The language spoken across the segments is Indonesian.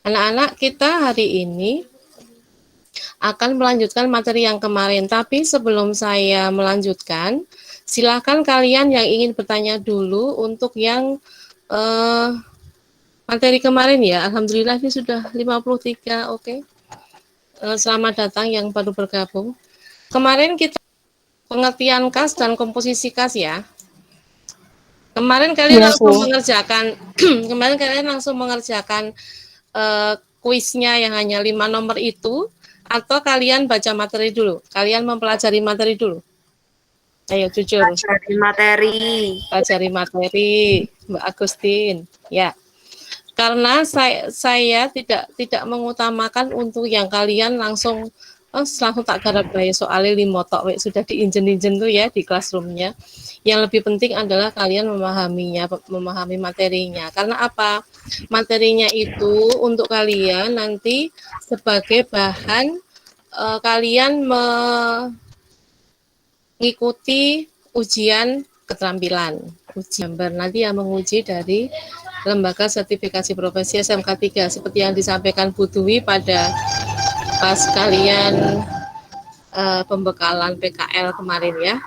Anak-anak, kita hari ini akan melanjutkan materi yang kemarin, tapi sebelum saya melanjutkan, silakan kalian yang ingin bertanya dulu untuk yang materi kemarin ya. Alhamdulillah ini sudah 53, oke. Selamat datang yang baru bergabung. Kemarin kita pengertian kas dan komposisi kas ya. Kemarin kalian Iya, langsung Bu. mengerjakan kemarin kalian langsung mengerjakan kuisnya yang hanya 5 nomor itu, atau kalian baca materi dulu? Kalian mempelajari materi dulu? Ayo jujur. Pelajari materi. Pelajari materi, Mbak Agustin. Ya. Karena saya tidak mengutamakan untuk yang kalian langsung langsung tak garap bae soalnya limotok sudah diinjen-injen tuh ya di classroomnya. Yang lebih penting adalah kalian memahaminya, memahami materinya. Karena apa? Materinya itu untuk kalian nanti sebagai bahan kalian mengikuti ujian keterampilan. Ujian nanti yang menguji dari Lembaga Sertifikasi Profesi SMK 3 seperti yang disampaikan Bu Dwi pada pas kalian pembekalan PKL kemarin ya.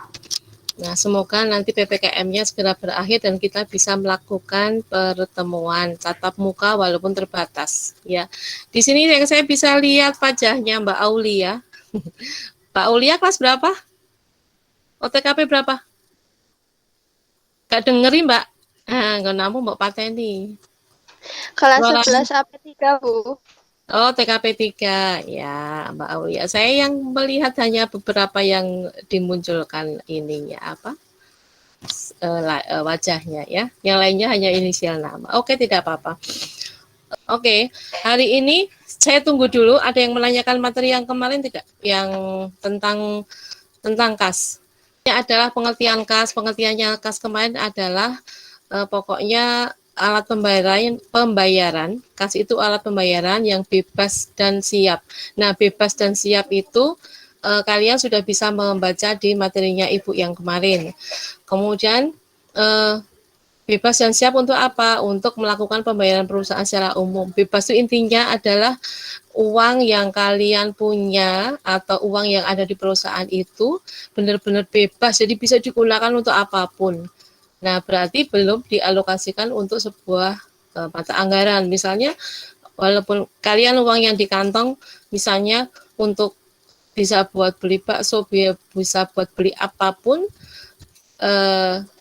Nah, semoga nanti PPKM-nya segera berakhir dan kita bisa melakukan pertemuan tatap muka walaupun terbatas ya. Di sini yang saya bisa lihat wajahnya Mbak Aulia. Mbak Aulia kelas berapa? OTKP berapa? Gak dengeri Mbak. Nggak namun Mbak Pateni. Kelas Suara 11 AP3, Bu. Oh, TKP 3 ya, Mbak Aulia. Saya yang melihat hanya beberapa yang dimunculkan ininya apa wajahnya ya. Yang lainnya hanya inisial nama. Oke, tidak apa-apa. Oke, hari ini saya tunggu dulu. Ada yang menanyakan materi yang kemarin tidak? Yang tentang kas. Ini adalah pengertian kas. Pengertiannya kas kemarin adalah pokoknya alat pembayaran kas itu alat pembayaran yang bebas dan siap. Nah, bebas dan siap itu kalian sudah bisa membaca di materinya Ibu yang kemarin. Kemudian bebas dan siap untuk apa? Untuk melakukan pembayaran perusahaan secara umum. Bebas itu intinya adalah uang yang kalian punya atau uang yang ada di perusahaan itu benar-benar bebas, jadi bisa digunakan untuk apapun. Nah, berarti belum dialokasikan untuk sebuah mata anggaran. Misalnya, walaupun kalian uang yang di kantong, misalnya untuk bisa buat beli bakso, bisa buat beli apapun,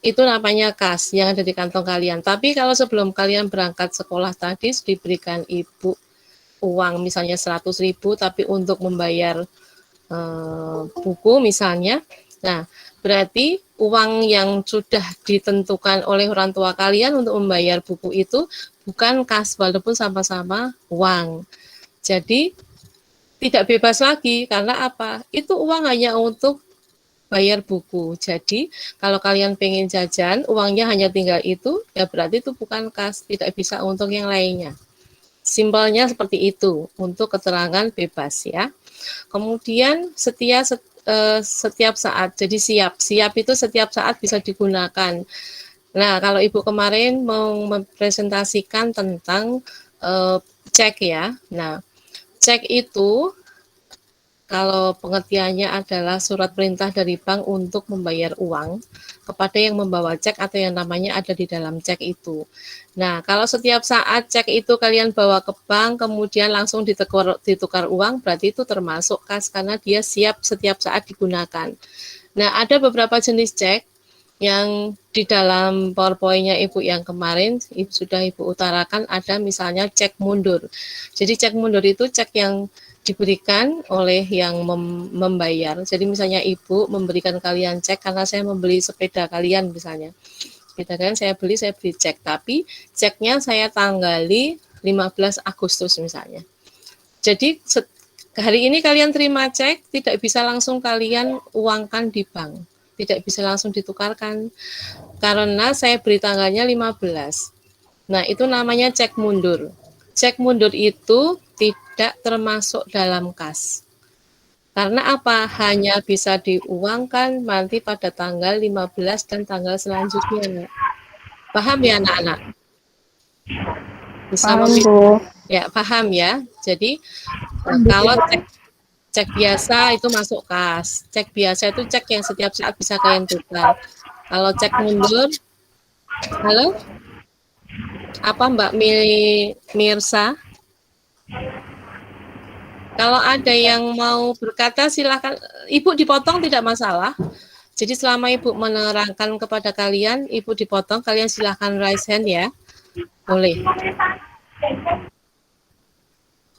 itu namanya kas yang ada di kantong kalian. Tapi kalau sebelum kalian berangkat sekolah tadi diberikan ibu uang misalnya 100.000, tapi untuk membayar buku misalnya, nah berarti uang yang sudah ditentukan oleh orang tua kalian untuk membayar buku itu bukan kas walaupun sama-sama uang. Jadi tidak bebas lagi karena apa? Itu uang hanya untuk bayar buku. Jadi kalau kalian pengen jajan, uangnya hanya tinggal itu, ya berarti itu bukan kas, tidak bisa untuk yang lainnya. Simpelnya seperti itu untuk keterangan bebas ya. Kemudian setiap saat, jadi siap itu setiap saat bisa digunakan. Nah, kalau Ibu kemarin mau mempresentasikan tentang cek ya. Nah, cek itu kalau pengertiannya adalah surat perintah dari bank untuk membayar uang kepada yang membawa cek atau yang namanya ada di dalam cek itu. Nah, kalau setiap saat cek itu kalian bawa ke bank, kemudian langsung ditukar uang, berarti itu termasuk kas karena dia siap setiap saat digunakan. Nah, ada beberapa jenis cek yang di dalam PowerPoint-nya Ibu yang kemarin sudah Ibu utarakan, ada misalnya cek mundur. Jadi cek mundur itu cek yang diberikan oleh yang membayar. Jadi misalnya Ibu memberikan kalian cek karena saya membeli sepeda kalian misalnya. Sepeda kalian saya beli cek, tapi ceknya saya tanggali 15 Agustus misalnya. Jadi hari ini kalian terima cek, tidak bisa langsung kalian uangkan di bank. Tidak bisa langsung ditukarkan karena saya beri tanggalnya 15. Nah, itu namanya cek mundur. Cek mundur itu tidak termasuk dalam kas. Karena apa? Hanya bisa diuangkan nanti pada tanggal 15 dan tanggal selanjutnya. Paham ya anak-anak? Bisa Paham, Bu. Ya, paham ya. Jadi kalau cek biasa itu masuk kas. Cek biasa itu cek yang setiap saat bisa kalian putar. Kalau cek mundur, halo? Apa Mbak Mirsa? Kalau ada yang mau berkata silakan. Ibu dipotong tidak masalah. Jadi selama Ibu menerangkan kepada kalian, Ibu dipotong, kalian silahkan raise hand ya. Boleh.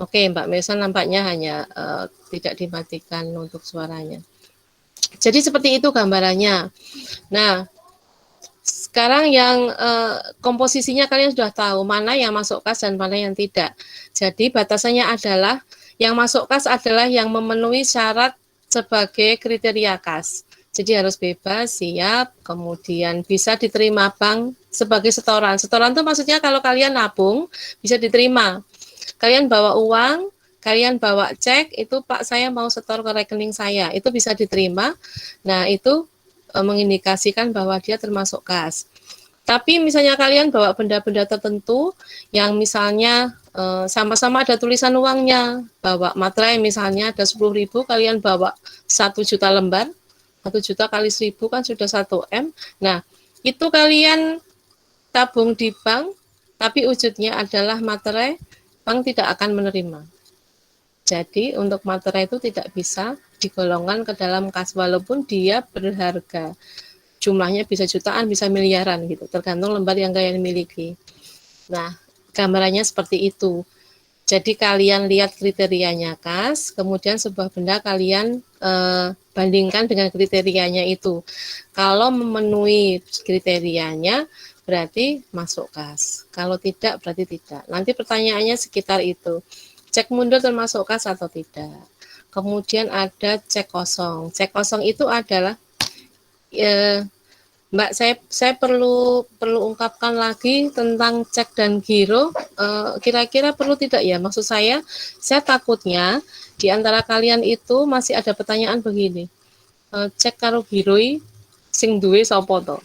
Oke, Mbak Mirsa nampaknya hanya tidak dimatikan untuk suaranya. Jadi seperti itu gambarannya. Nah, sekarang yang komposisinya kalian sudah tahu mana yang masuk kas dan mana yang tidak. Jadi batasannya adalah yang masuk kas adalah yang memenuhi syarat sebagai kriteria kas. Jadi harus bebas, siap, kemudian bisa diterima bank sebagai setoran. Setoran itu maksudnya kalau kalian nabung bisa diterima. Kalian bawa uang, kalian bawa cek, itu Pak saya mau setor ke rekening saya, itu bisa diterima. Nah itu mengindikasikan bahwa dia termasuk kas. Tapi misalnya kalian bawa benda-benda tertentu yang misalnya sama-sama ada tulisan uangnya, bawa materai misalnya ada 10.000, kalian bawa 1 juta lembar, 1 juta kali 1.000 kan sudah 1 M. Nah, itu kalian tabung di bank, tapi wujudnya adalah materai, bank tidak akan menerima. Jadi untuk materai itu tidak bisa digolongkan ke dalam kas walaupun dia berharga. Jumlahnya bisa jutaan, bisa miliaran gitu, tergantung lembar yang kalian miliki. Nah, gambarannya seperti itu. Jadi kalian lihat kriterianya kas, kemudian sebuah benda kalian bandingkan dengan kriterianya itu. Kalau memenuhi kriterianya, berarti masuk kas. Kalau tidak, berarti tidak. Nanti pertanyaannya sekitar itu. Cek mundur termasuk kas atau tidak. Kemudian ada cek kosong. Cek kosong itu adalah Mbak, saya perlu ungkapkan lagi tentang cek dan giro. Kira-kira perlu tidak ya? Maksud saya takutnya di antara kalian itu masih ada pertanyaan begini. Cek karo giro sing duwe sapa to?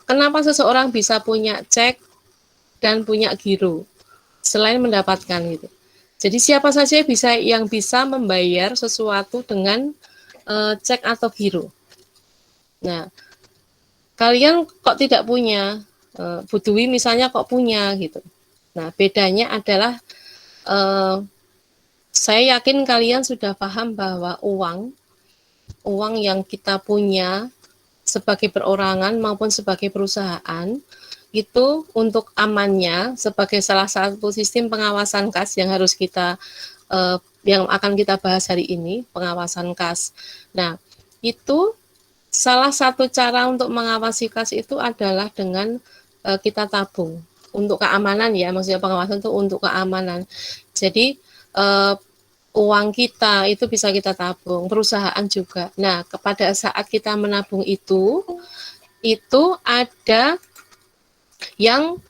Kenapa seseorang bisa punya cek dan punya giro selain mendapatkan gitu? Jadi siapa saja yang bisa membayar sesuatu dengan cek atau giro? Nah, kalian kok tidak punya, Bu Dwi misalnya kok punya gitu. Nah, bedanya adalah saya yakin kalian sudah paham bahwa uang yang kita punya sebagai perorangan maupun sebagai perusahaan itu untuk amannya sebagai salah satu sistem pengawasan kas yang harus kita yang akan kita bahas hari ini, pengawasan kas. Nah, itu salah satu cara untuk mengawasi kas itu adalah dengan kita tabung untuk keamanan ya, maksudnya pengawasan itu untuk keamanan. Jadi uang kita itu bisa kita tabung, perusahaan juga. Nah, kepada saat kita menabung itu ada yang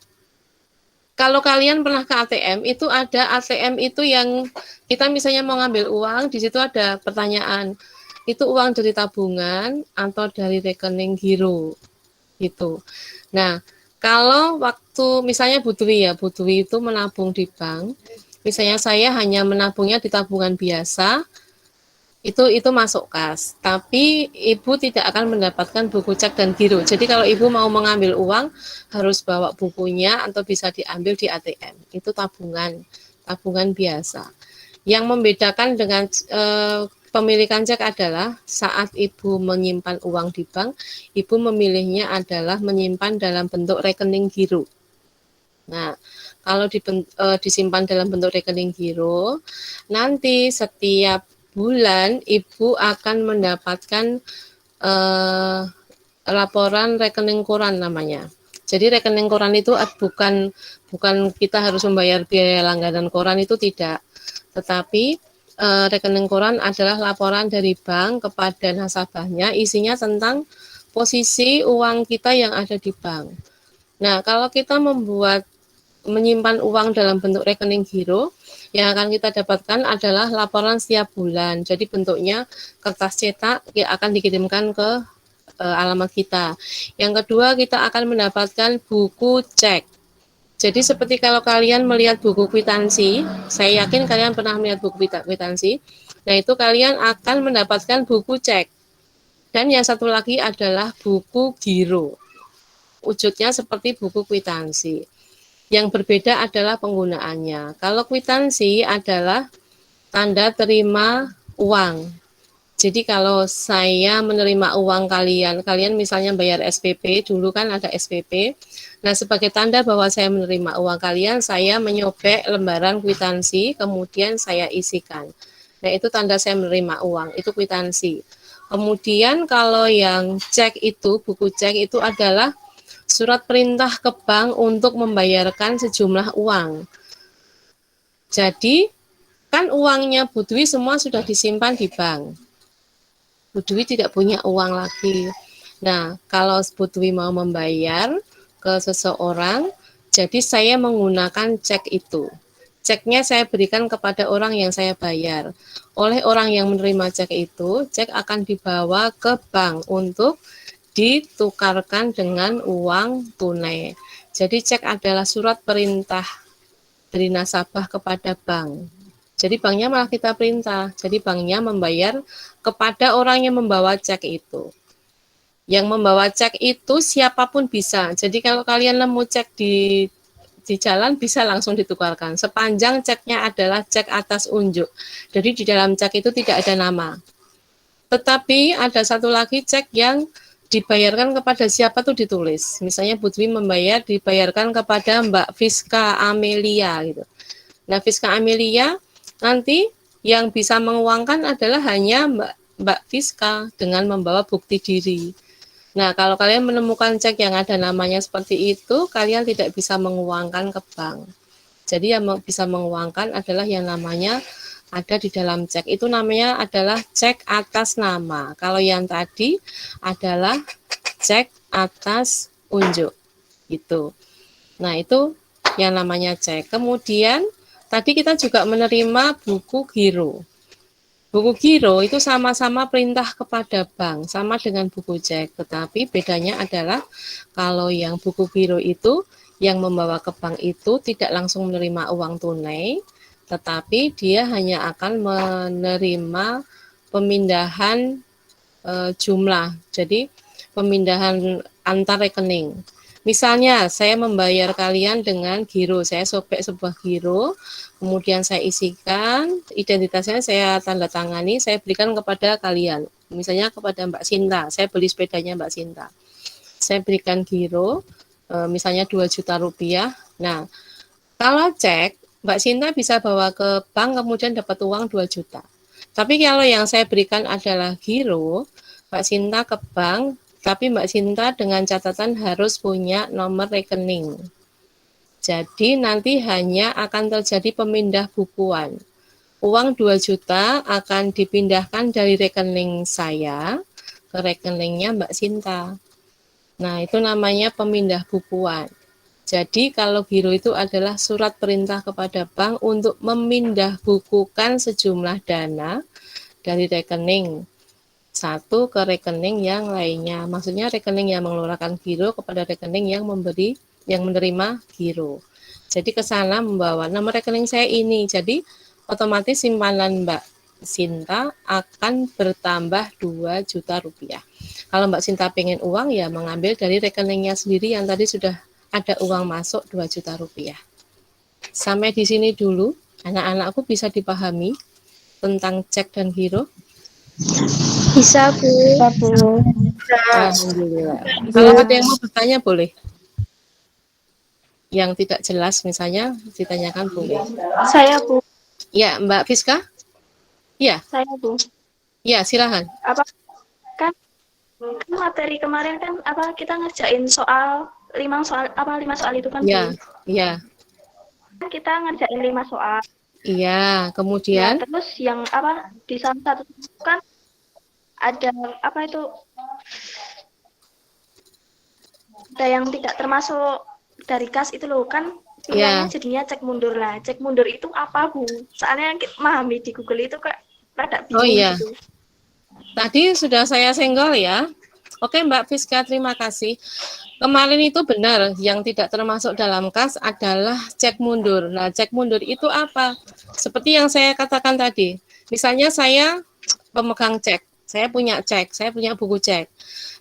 kalau kalian pernah ke ATM, itu ada ATM itu yang kita misalnya mau ngambil uang, di situ ada pertanyaan, itu uang dari tabungan atau dari rekening giro gitu. Nah, kalau waktu misalnya Bu Dwi itu menabung di bank, misalnya saya hanya menabungnya di tabungan biasa, itu masuk kas. Tapi Ibu tidak akan mendapatkan buku cek dan giro. Jadi kalau Ibu mau mengambil uang harus bawa bukunya atau bisa diambil di ATM. Itu tabungan biasa. Yang membedakan dengan pemilikan cek adalah saat Ibu menyimpan uang di bank, Ibu memilihnya adalah menyimpan dalam bentuk rekening giro. Nah, kalau disimpan dalam bentuk rekening giro, nanti setiap bulan Ibu akan mendapatkan laporan rekening koran namanya. Jadi rekening koran itu bukan kita harus membayar biaya langganan koran, itu tidak. Tetapi rekening koran adalah laporan dari bank kepada nasabahnya, isinya tentang posisi uang kita yang ada di bank. Nah, kalau kita menyimpan uang dalam bentuk rekening giro, yang akan kita dapatkan adalah laporan setiap bulan. Jadi bentuknya kertas cetak yang akan dikirimkan ke alamat kita. Yang kedua, kita akan mendapatkan buku cek. Jadi seperti kalau kalian melihat buku kwitansi, saya yakin kalian pernah melihat buku kwitansi. Nah, itu kalian akan mendapatkan buku cek. Dan yang satu lagi adalah buku giro. Wujudnya seperti buku kwitansi. Yang berbeda adalah penggunaannya. Kalau kwitansi adalah tanda terima uang. Jadi kalau saya menerima uang kalian, kalian misalnya bayar SPP, dulu kan ada SPP. Nah, sebagai tanda bahwa saya menerima uang kalian, saya menyobek lembaran kwitansi, kemudian saya isikan. Nah, itu tanda saya menerima uang, itu kwitansi. Kemudian kalau yang cek itu, buku cek itu adalah surat perintah ke bank untuk membayarkan sejumlah uang. Jadi, kan uangnya Bu Dwi semua sudah disimpan di bank. Bu Dwi tidak punya uang lagi. Nah, kalau Bu Dwi mau membayar ke seseorang, jadi saya menggunakan cek itu. Ceknya saya berikan kepada orang yang saya bayar. Oleh orang yang menerima cek itu, cek akan dibawa ke bank untuk ditukarkan dengan uang tunai. Jadi cek adalah surat perintah dari nasabah kepada bank. Jadi banknya malah kita perintah. Jadi banknya membayar kepada orang yang membawa cek itu. Yang membawa cek itu siapapun bisa. Jadi kalau kalian nemu cek di jalan bisa langsung ditukarkan. Sepanjang ceknya adalah cek atas unjuk. Jadi di dalam cek itu tidak ada nama. Tetapi ada satu lagi cek yang dibayarkan kepada siapa tuh ditulis. Misalnya Bu Dwi membayar dibayarkan kepada Mbak Fiska Amelia gitu. Nah, Fiska Amelia nanti yang bisa menguangkan adalah hanya Mbak Fiska dengan membawa bukti diri. Nah, kalau kalian menemukan cek yang ada namanya seperti itu, kalian tidak bisa menguangkan ke bank. Jadi yang bisa menguangkan adalah yang namanya ada di dalam cek. Itu namanya adalah cek atas nama. Kalau yang tadi adalah cek atas unjuk. Gitu. Nah, itu yang namanya cek. Kemudian tadi kita juga menerima buku giro. Buku giro itu sama-sama perintah kepada bank, sama dengan buku cek. Tetapi bedanya adalah kalau yang buku giro itu yang membawa ke bank itu tidak langsung menerima uang tunai, tetapi dia hanya akan menerima pemindahan jumlah. Jadi pemindahan antar rekening. Misalnya saya membayar kalian dengan giro, saya sobek sebuah giro, kemudian saya isikan, identitasnya saya tanda tangani, saya berikan kepada kalian. Misalnya kepada Mbak Sinta, saya beli sepedanya Mbak Sinta. Saya berikan giro, misalnya 2 juta rupiah. Nah, kalau cek, Mbak Sinta bisa bawa ke bank kemudian dapat uang 2 juta. Tapi kalau yang saya berikan adalah giro, Mbak Sinta ke bank, tapi Mbak Sinta dengan catatan harus punya nomor rekening. Jadi nanti hanya akan terjadi pemindah bukuan. Uang 2 juta akan dipindahkan dari rekening saya ke rekeningnya Mbak Sinta. Nah, itu namanya pemindah bukuan. Jadi kalau giro itu adalah surat perintah kepada bank untuk memindah bukukan sejumlah dana dari rekening satu ke rekening yang lainnya. Maksudnya rekening yang mengeluarkan giro kepada rekening yang menerima giro. Jadi ke sana membawa nomor rekening saya ini. Jadi otomatis simpanan Mbak Sinta akan bertambah 2 juta rupiah. Kalau Mbak Sinta pengen uang ya mengambil dari rekeningnya sendiri yang tadi sudah ada uang masuk 2 juta rupiah. Sampai di sini dulu, anak-anakku bisa dipahami tentang cek dan giro. Bisa, Bu. Alhamdulillah. Kalau ada yang mau bertanya boleh. Yang tidak jelas misalnya ditanyakan boleh. Saya, Bu. Ya, Mbak Fiska? Ya, Saya, Bu. ya silahkan. Apa kan materi kemarin kan kita ngerjain soal 5 soal itu kan, Ya, Bu. ya, Kita ngerjain 5 soal. iya. Nah, Kemudian, terus yang di salah satu kan ada ada yang tidak termasuk dari kas itu loh kan pilihannya jadinya cek mundur lah. Cek mundur itu apa, Bu? Soalnya yang kita memahami di Google itu kayak rada bingung iya. gitu. Tadi sudah saya senggol ya. Oke, Mbak Fiska, terima kasih. Kemarin itu benar, yang tidak termasuk dalam kas adalah cek mundur. Nah, cek mundur itu apa? Seperti yang saya katakan tadi. Misalnya saya pemegang cek, saya punya buku cek.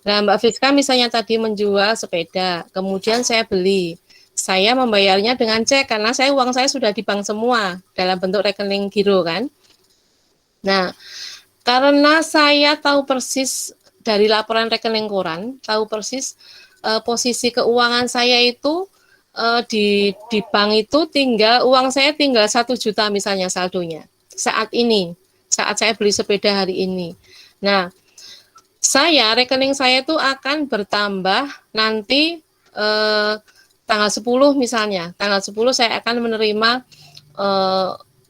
Nah, Mbak Fiska misalnya tadi menjual sepeda, kemudian saya beli. Saya membayarnya dengan cek karena uang saya sudah di bank semua dalam bentuk rekening giro kan. Nah, karena saya tahu persis dari laporan rekening koran, tahu persis posisi keuangan saya itu di bank itu uang saya tinggal 1 juta misalnya saldonya saat ini, saat saya beli sepeda hari ini. Nah, rekening saya itu akan bertambah nanti tanggal 10 misalnya. Tanggal 10 saya akan menerima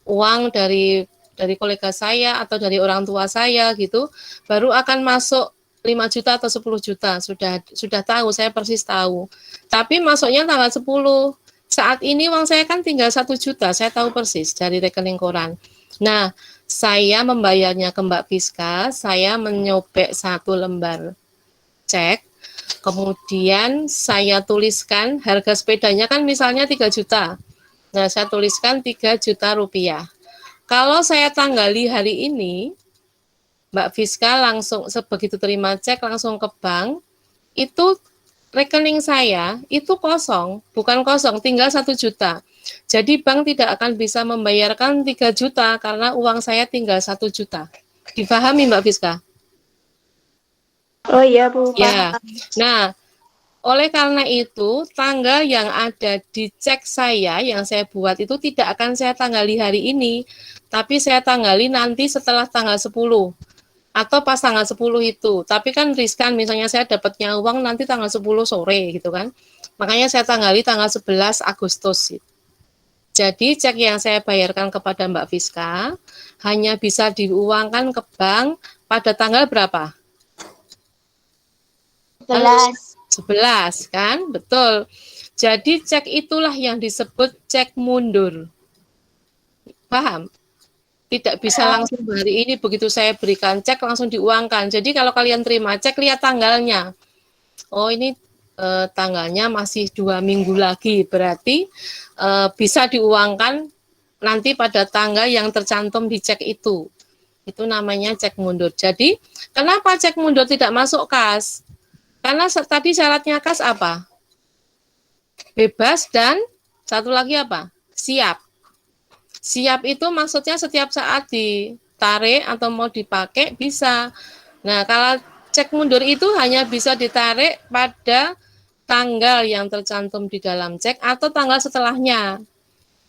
uang dari kolega saya atau dari orang tua saya gitu, baru akan masuk 5 juta atau 10 juta. Sudah tahu, saya persis tahu. Tapi masuknya tanggal 10. Saat ini uang saya kan tinggal 1 juta, saya tahu persis dari rekening koran. Nah, saya membayarnya ke Mbak Fiska, saya menyobek 1 lembar cek, kemudian saya tuliskan harga sepedanya kan misalnya 3 juta. Nah, saya tuliskan 3 juta rupiah. Kalau saya tanggali hari ini, Mbak Fiska langsung begitu terima cek langsung ke bank, itu rekening saya itu kosong, bukan kosong, tinggal 1 juta. Jadi bank tidak akan bisa membayarkan 3 juta karena uang saya tinggal 1 juta. Difahami Mbak Fiska? Oh iya Bu, Ya. paham. Nah, oleh karena itu, tanggal yang ada di cek saya yang saya buat itu tidak akan saya tanggali hari ini, tapi saya tanggali nanti setelah tanggal 10 atau pas tanggal 10 itu. Tapi kan riskan, misalnya saya dapatnya uang nanti tanggal 10 sore gitu kan. Makanya saya tanggali tanggal 11 Agustus. Jadi cek yang saya bayarkan kepada Mbak Fiska hanya bisa diuangkan ke bank pada tanggal berapa? 11. 11 kan? Betul. Jadi cek itulah yang disebut cek mundur. Paham? Tidak bisa langsung hari ini begitu saya berikan cek langsung diuangkan. Jadi kalau kalian terima cek lihat tanggalnya. Oh ini tanggalnya masih 2 minggu lagi, berarti bisa diuangkan nanti pada tanggal yang tercantum di cek itu. Itu namanya cek mundur. Jadi kenapa cek mundur tidak masuk kas? Karena tadi syaratnya kas apa? Bebas dan satu lagi apa? Siap. Siap itu maksudnya setiap saat ditarik atau mau dipakai bisa. Nah, kalau cek mundur itu hanya bisa ditarik pada tanggal yang tercantum di dalam cek atau tanggal setelahnya.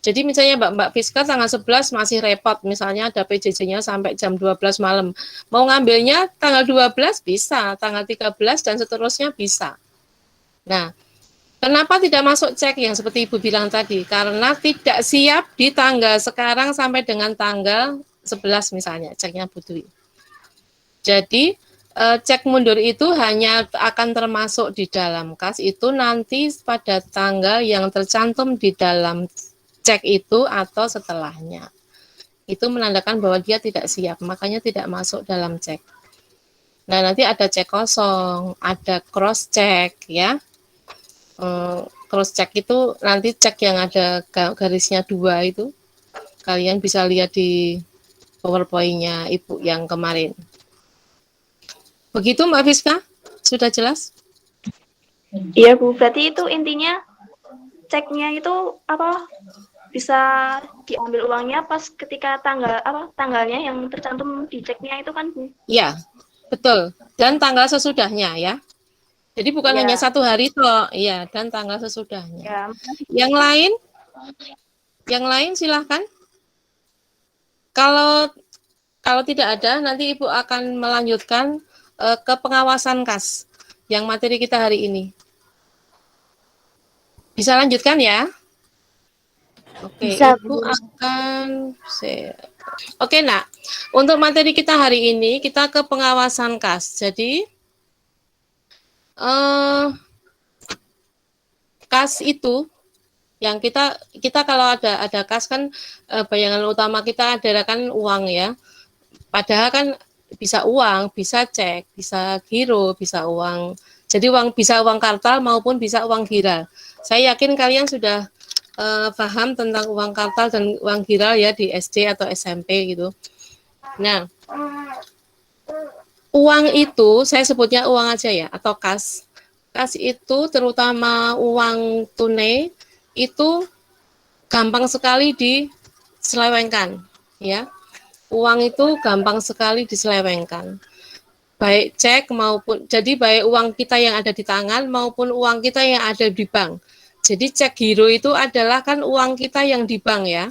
Jadi misalnya Mbak Fiska tanggal 11 masih repot, misalnya ada PJJ-nya sampai jam 12 malam. Mau ngambilnya tanggal 12 bisa, tanggal 13 dan seterusnya bisa. Nah, kenapa tidak masuk cek yang seperti Ibu bilang tadi? Karena tidak siap di tanggal sekarang sampai dengan tanggal 11 misalnya, ceknya Bu Dwi. Jadi, cek mundur itu hanya akan termasuk di dalam kas itu nanti pada tanggal yang tercantum di dalam cek itu atau setelahnya. Itu menandakan bahwa dia tidak siap, makanya tidak masuk dalam cek. Nah, nanti ada cek kosong, ada cross check ya. Cross check itu nanti cek yang ada garisnya 2 itu. Kalian bisa lihat di PowerPoint-nya Ibu yang kemarin. Begitu Mbak Fiska? Sudah jelas? Iya Bu, berarti itu intinya ceknya itu apa bisa diambil uangnya pas ketika tanggalnya yang tercantum di ceknya itu kan Bu? Ya, betul. Dan tanggal sesudahnya ya. Jadi bukan hanya Ya. 1 hari toh, iya, dan tanggal sesudahnya. Ya. Yang lain silahkan. Kalau tidak ada, nanti Ibu akan melanjutkan ke pengawasan kas yang materi kita hari ini. Bisa lanjutkan ya? Oke, Bisa, Ibu akan Oke, nah, untuk materi kita hari ini kita ke pengawasan kas. Jadi kas itu yang kita kalau ada kas kan bayangan utama kita adalah kan uang ya. Padahal kan bisa uang, bisa cek, bisa giro, bisa uang. Jadi bisa uang kartal maupun bisa uang giral. Saya yakin kalian sudah paham tentang uang kartal dan uang giral ya di SD atau SMP gitu. Nah, uang itu saya sebutnya uang aja ya atau kas. Kas itu terutama uang tunai itu gampang sekali diselewengkan ya. Uang itu gampang sekali diselewengkan. Baik cek maupun jadi baik uang kita yang ada di tangan maupun uang kita yang ada di bank. Jadi cek giro itu adalah kan uang kita yang di bank ya.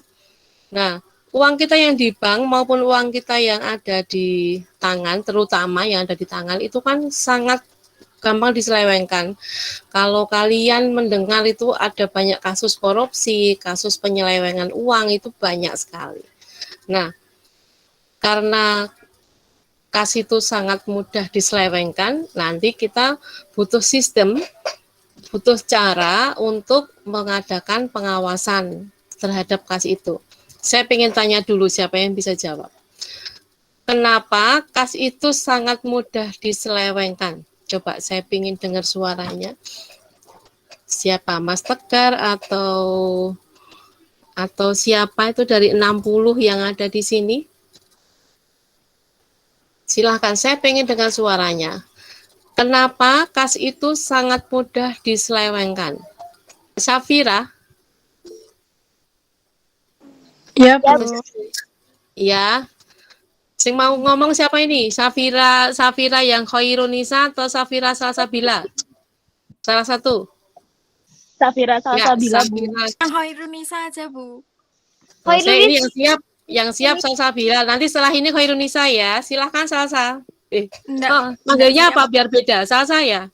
Nah, uang kita yang di bank maupun uang kita yang ada di tangan, terutama yang ada di tangan itu kan sangat gampang diselewengkan. Kalau kalian mendengar itu ada banyak kasus korupsi, kasus penyelewengan uang itu banyak sekali. Nah, karena kas itu sangat mudah diselewengkan, nanti kita butuh sistem, butuh cara untuk mengadakan pengawasan terhadap kas itu. Saya ingin tanya dulu siapa yang bisa jawab. Kenapa kas itu sangat mudah diselewengkan? Coba saya ingin dengar suaranya. Siapa? Mas Tegar atau siapa itu dari 60 yang ada di sini? Silahkan, saya pengen dengar suaranya. Kenapa kas itu sangat mudah diselewengkan? Safira? Ya, Bu. Ya. Sing mau ngomong siapa ini? Safira yang Khairunisa atau Safira Salsabila? Salah satu. Safira Ya, Salsabila, Bu. Safira. Yang Khairunisa aja, Bu. Oh, saya ini yang siap Salsabila. Nanti setelah ini Khairunisa ya. Silahkan Salsa. Manggilnya apa biar beda? Salsa ya?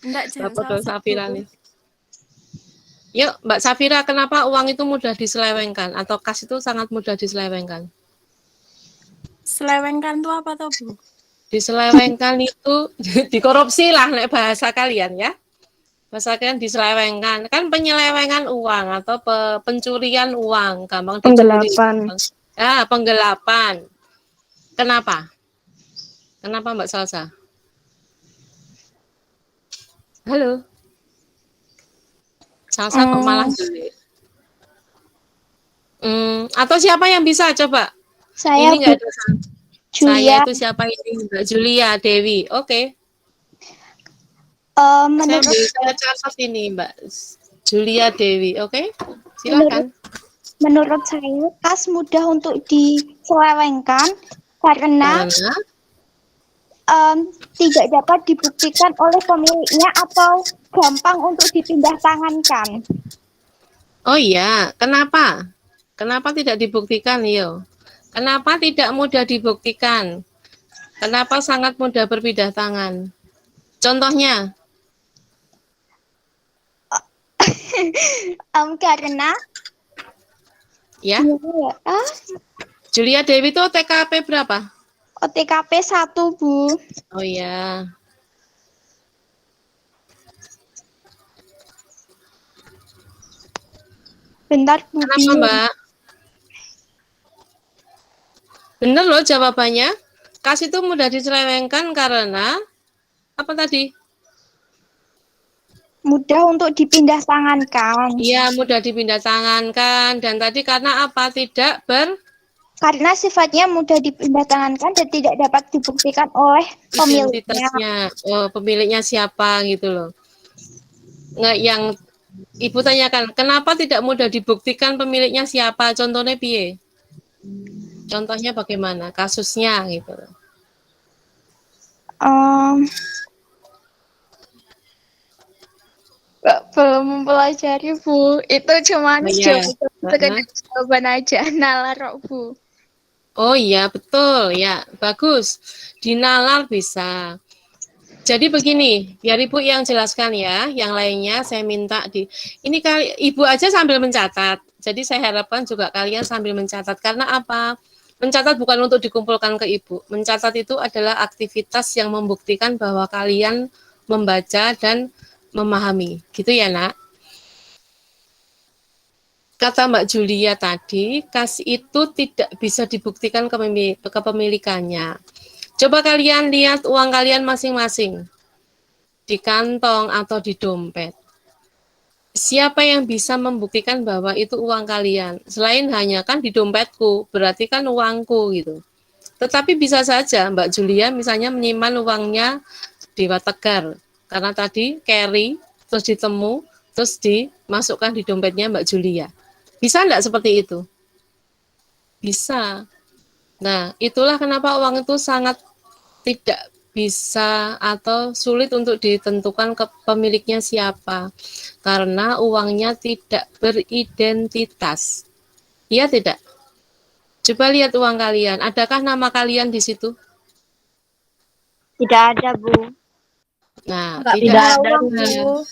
Enggak, jangan Salsa Safira Bu. nih. Yuk, Mbak Safira, kenapa uang itu mudah diselewengkan atau kas itu sangat mudah diselewengkan? Selewengkan itu apa toh, Bu? Diselewengkan itu dikorupsi lah nek bahasa kalian ya. Bahasa kalian diselewengkan. Kan penyelewengan uang atau pencurian uang, gampang dicuri. Penggelapan. Kenapa? Kenapa Mbak Salsa? Halo. Salsa kok malah jeli. Atau siapa yang bisa coba? Saya ini enggak ada. Julia. Saya itu siapa ini? Mbak Julia Dewi. Oke. Saya catat ini Mbak Julia Dewi. Oke. Silakan. Menurut saya kas mudah untuk diselewengkan karena tidak dapat dibuktikan oleh pemiliknya atau gampang untuk dipindah tangankan. Oh iya, kenapa? Kenapa tidak dibuktikan, Yo? Kenapa tidak mudah dibuktikan? Kenapa sangat mudah berpindah tangan? Contohnya? Karena ya. Julia Dewi itu TKP berapa? TKP 1, Bu. Oh iya. Bentar, Bu. Kenapa, Mbak? Benar loh jawabannya. Kas itu mudah diselewengkan karena apa tadi? Mudah untuk dipindah tangankan. Iya, mudah dipindah tangankan. Dan tadi karena apa? Karena sifatnya mudah dipindah tangankan dan tidak dapat dibuktikan oleh pemiliknya. Pemiliknya siapa gitu loh. Nggak, yang Ibu tanyakan, kenapa tidak mudah dibuktikan pemiliknya siapa? Contohnya piye? Contohnya bagaimana? Kasusnya gitu. Belum mempelajari, Bu. Itu cuma jawaban aja, nalar, Bu. Oh iya, betul. Ya, bagus. Dinalar bisa. Jadi begini, biar Ibu yang jelaskan ya, yang lainnya saya minta ini Ibu aja sambil mencatat. Jadi saya harapkan juga kalian sambil mencatat. Karena apa? Mencatat bukan untuk dikumpulkan ke Ibu. Mencatat itu adalah aktivitas yang membuktikan bahwa kalian membaca dan memahami. Gitu ya, Nak? Kata Mbak Julia tadi, kas itu tidak bisa dibuktikan kepemilikannya. Coba kalian lihat uang kalian masing-masing di kantong atau di dompet. Siapa yang bisa membuktikan bahwa itu uang kalian? Selain hanya kan di dompetku, berarti kan uangku gitu. Tetapi bisa saja Mbak Julia misalnya menyimpan uangnya di Wategar. Karena tadi carry, terus ditemu, terus dimasukkan di dompetnya Mbak Julia. Bisa enggak seperti itu? Bisa. Nah, itulah kenapa uang itu sangat tidak bisa atau sulit untuk ditentukan ke pemiliknya siapa. Karena uangnya tidak beridentitas. Iya tidak? Coba lihat uang kalian. Adakah nama kalian di situ? Tidak ada, Bu. Nah, Tidak ada, ada. Bu.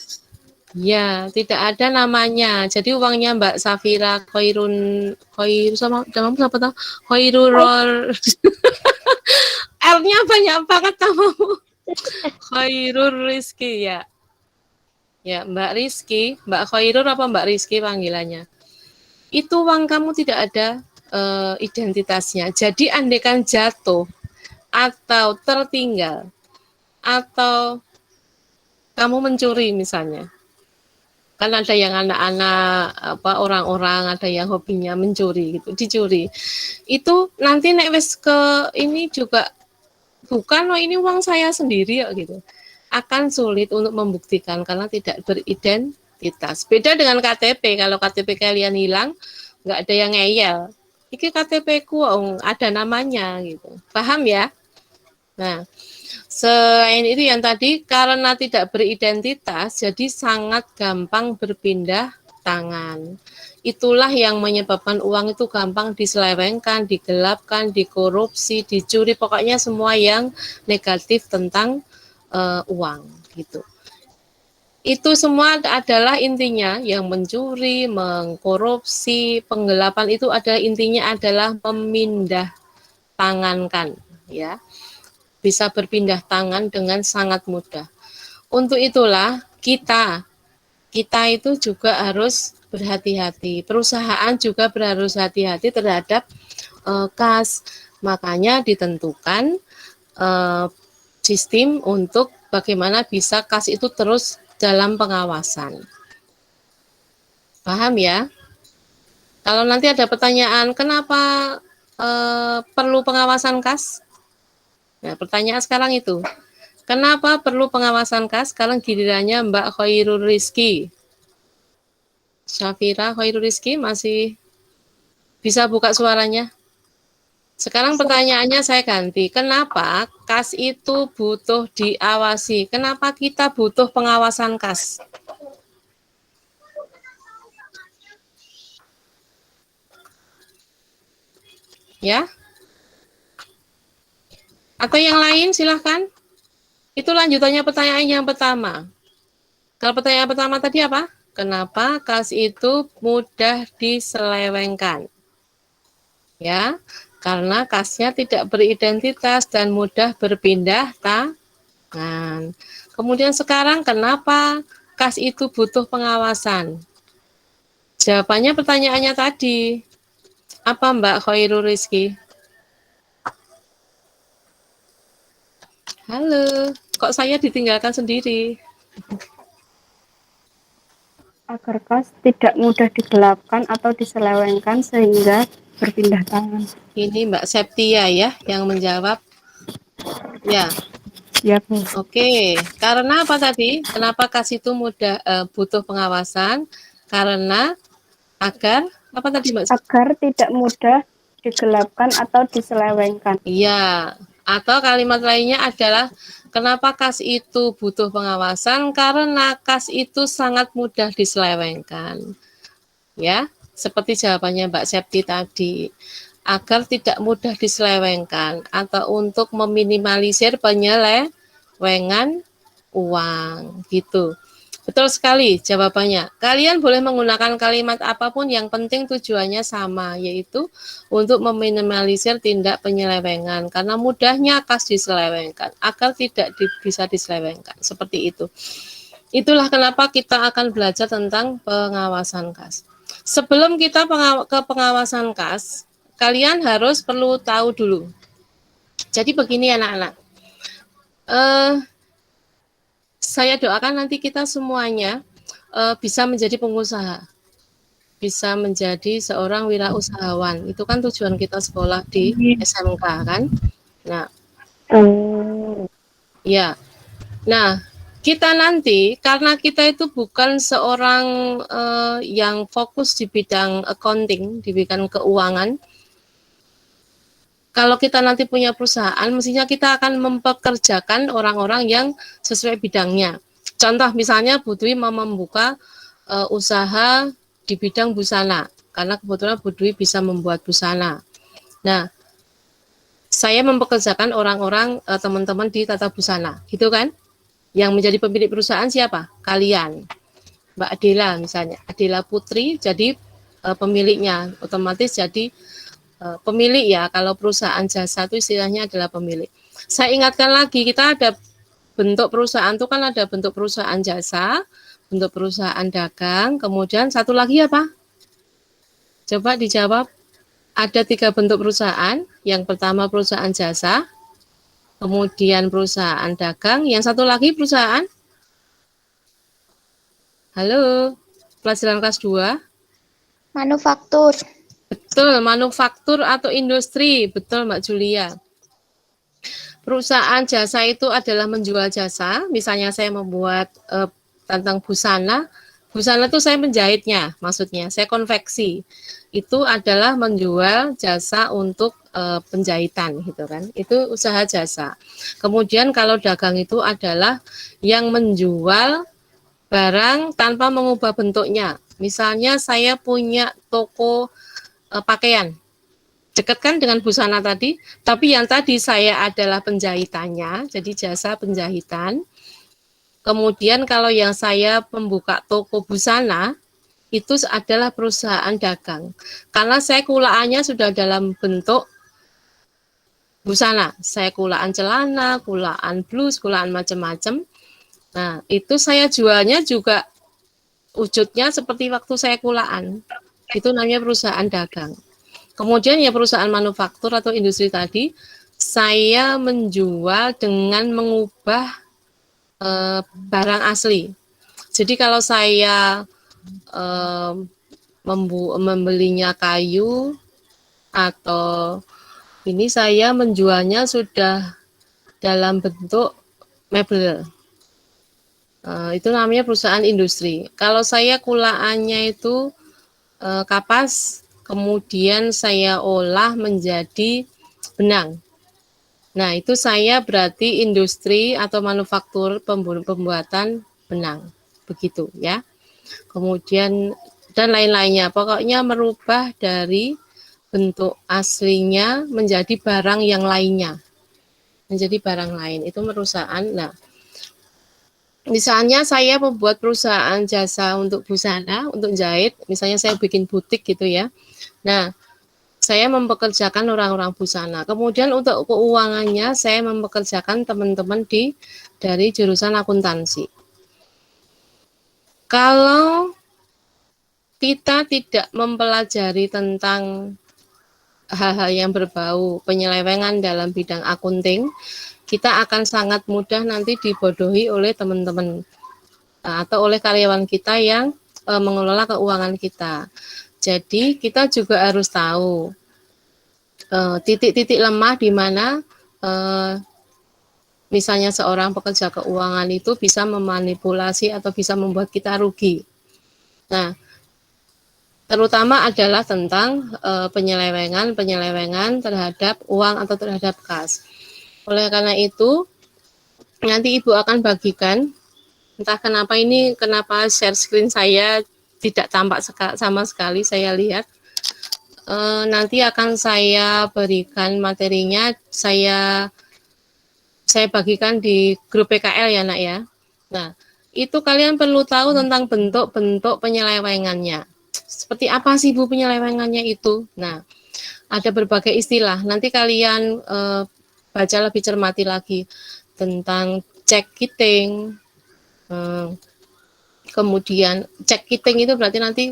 Ya, tidak ada namanya. Jadi uangnya Mbak Safira Khairul sama kamu siapa tahu? Khairul L-nya banyak banget kamu. Khairul Rizki ya. Ya, Mbak Rizki, Mbak Khairul apa Mbak Rizki panggilannya. Itu uang kamu tidak ada identitasnya. Jadi andaikan jatuh atau tertinggal atau kamu mencuri misalnya. Kan ada yang anak-anak apa orang-orang ada yang hobinya mencuri gitu, dicuri. Itu nanti nek wis ke ini juga bukan oh ini uang saya sendiri ya gitu. Akan sulit untuk membuktikan karena tidak beridentitas. Beda dengan KTP, kalau KTP kalian hilang nggak ada yang ngeyel. Iki KTP ku ada namanya gitu. Paham ya? Nah, selain itu yang tadi karena tidak beridentitas jadi sangat gampang berpindah tangan. Itulah yang menyebabkan uang itu gampang diselewengkan, digelapkan, dikorupsi, dicuri, pokoknya semua yang negatif tentang uang gitu. Itu semua adalah intinya yang mencuri, mengkorupsi, penggelapan itu adalah intinya adalah memindah tangankan ya. Bisa berpindah tangan dengan sangat mudah. Untuk itulah kita itu juga harus berhati-hati. Perusahaan juga harus hati-hati terhadap kas. Makanya ditentukan sistem untuk bagaimana bisa kas itu terus dalam pengawasan. Paham ya? Kalau nanti ada pertanyaan, kenapa perlu pengawasan kas? Nah, pertanyaan sekarang itu, kenapa perlu pengawasan kas? Sekarang gilirannya Mbak Khairul Rizki. Syafira Khairul Rizki masih bisa buka suaranya? Sekarang pertanyaannya saya ganti, kenapa kas itu butuh diawasi? Kenapa kita butuh pengawasan kas? Ya? Atau yang lain silahkan. Itu lanjutannya pertanyaan yang pertama. Kalau pertanyaan pertama tadi apa? Kenapa kas itu mudah diselewengkan? Ya, karena kasnya tidak beridentitas dan mudah berpindah tangan. Kemudian sekarang kenapa kas itu butuh pengawasan? Jawabannya pertanyaannya tadi. Apa Mbak Khairul Rizki? Halo, kok saya ditinggalkan sendiri? Agar kas tidak mudah digelapkan atau diselewengkan sehingga berpindah tangan. Ini Mbak Septia ya yang menjawab. Ya, Ya, Bu. oke. Karena apa tadi? Kenapa kas itu mudah butuh pengawasan? Karena agar apa tadi Mbak? Agar tidak mudah digelapkan atau diselewengkan. Iya. Atau kalimat lainnya adalah kenapa kas itu butuh pengawasan? Karena kas itu sangat mudah diselewengkan. Ya, seperti jawabannya Mbak Septi tadi. Agar tidak mudah diselewengkan atau untuk meminimalisir penyelewengan uang gitu. Betul sekali jawabannya. Kalian boleh menggunakan kalimat apapun yang penting tujuannya sama, yaitu untuk meminimalisir tindak penyelewengan karena mudahnya kas diselewengkan agar tidak bisa diselewengkan. Seperti itu. Itulah kenapa kita akan belajar tentang pengawasan kas. Sebelum kita ke pengawasan kas, kalian harus perlu tahu dulu Jadi begini anak-anak, eh, saya doakan nanti kita semuanya bisa menjadi pengusaha, bisa menjadi seorang wirausahawan. Itu kan tujuan kita sekolah di SMK kan. Nah, ya. Nah, kita nanti karena kita itu bukan seorang yang fokus di bidang accounting, di bidang keuangan. Kalau kita nanti punya perusahaan, mestinya kita akan mempekerjakan orang-orang yang sesuai bidangnya. Contoh misalnya Bu Dwi mau membuka usaha di bidang busana, karena kebetulan Bu Dwi bisa membuat busana. Nah, saya mempekerjakan orang-orang teman-teman di tata busana, gitu kan? Yang menjadi pemilik perusahaan siapa? Kalian. Mbak Adela misalnya, Adela Putri jadi pemiliknya, otomatis jadi pemilik ya. Kalau perusahaan jasa itu istilahnya adalah pemilik. Saya ingatkan lagi, kita ada bentuk perusahaan itu kan ada bentuk perusahaan jasa, bentuk perusahaan dagang, kemudian satu lagi apa? Coba dijawab. Ada 3 bentuk perusahaan. Yang pertama perusahaan jasa, kemudian perusahaan dagang, yang satu lagi perusahaan. Halo, pelajaran kelas 2. Manufaktur. Betul, manufaktur atau industri. Betul Mbak Julia. Perusahaan jasa itu adalah menjual jasa. Misalnya saya membuat tentang busana. Busana itu saya menjahitnya, maksudnya saya konveksi. Itu adalah menjual jasa untuk penjahitan gitu kan. Itu usaha jasa. Kemudian kalau dagang itu adalah yang menjual barang tanpa mengubah bentuknya. Misalnya saya punya toko pakaian. Dekat kan dengan busana tadi, tapi yang tadi saya adalah penjahitannya, jadi jasa penjahitan. Kemudian kalau yang saya membuka toko busana, itu adalah perusahaan dagang. Karena saya kulaannya sudah dalam bentuk busana. Saya kulaan celana, kulaan blus, kulaan macam-macam. Nah, itu saya jualnya juga wujudnya seperti waktu saya kulaan. Itu namanya perusahaan dagang. Kemudian ya perusahaan manufaktur atau industri tadi, saya menjual dengan mengubah barang asli. Jadi kalau saya membelinya kayu atau ini saya menjualnya sudah dalam bentuk mebel. Itu namanya perusahaan industri. Kalau saya kulaannya itu kapas, kemudian saya olah menjadi benang. Nah, itu saya berarti industri atau manufaktur pembuatan benang. Begitu ya. Kemudian dan lain-lainnya. Pokoknya merubah dari bentuk aslinya menjadi barang yang lainnya. Menjadi barang lain. Itu perusahaan. Nah, misalnya saya membuat perusahaan jasa untuk busana, untuk jahit. Misalnya saya bikin butik gitu ya. Nah, saya mempekerjakan orang-orang busana. Kemudian untuk keuangannya saya mempekerjakan teman-teman dari jurusan akuntansi. Kalau kita tidak mempelajari tentang hal-hal yang berbau penyelewengan dalam bidang akunting, kita akan sangat mudah nanti dibodohi oleh teman-teman atau oleh karyawan kita yang mengelola keuangan kita. Jadi kita juga harus tahu titik-titik lemah di mana misalnya seorang pekerja keuangan itu bisa memanipulasi atau bisa membuat kita rugi. Nah, terutama adalah tentang penyelewengan terhadap uang atau terhadap kas. Oleh karena itu, nanti Ibu akan bagikan, entah kenapa share screen saya tidak tampak sama sekali, saya lihat. Nanti akan saya berikan materinya, saya bagikan di grup PKL ya nak ya. Nah, itu kalian perlu tahu tentang bentuk-bentuk penyelewengannya. Seperti apa sih Bu penyelewengannya itu? Nah, ada berbagai istilah. Nanti kalian baca lebih cermati lagi tentang check kiting. Kemudian check kiting itu berarti nanti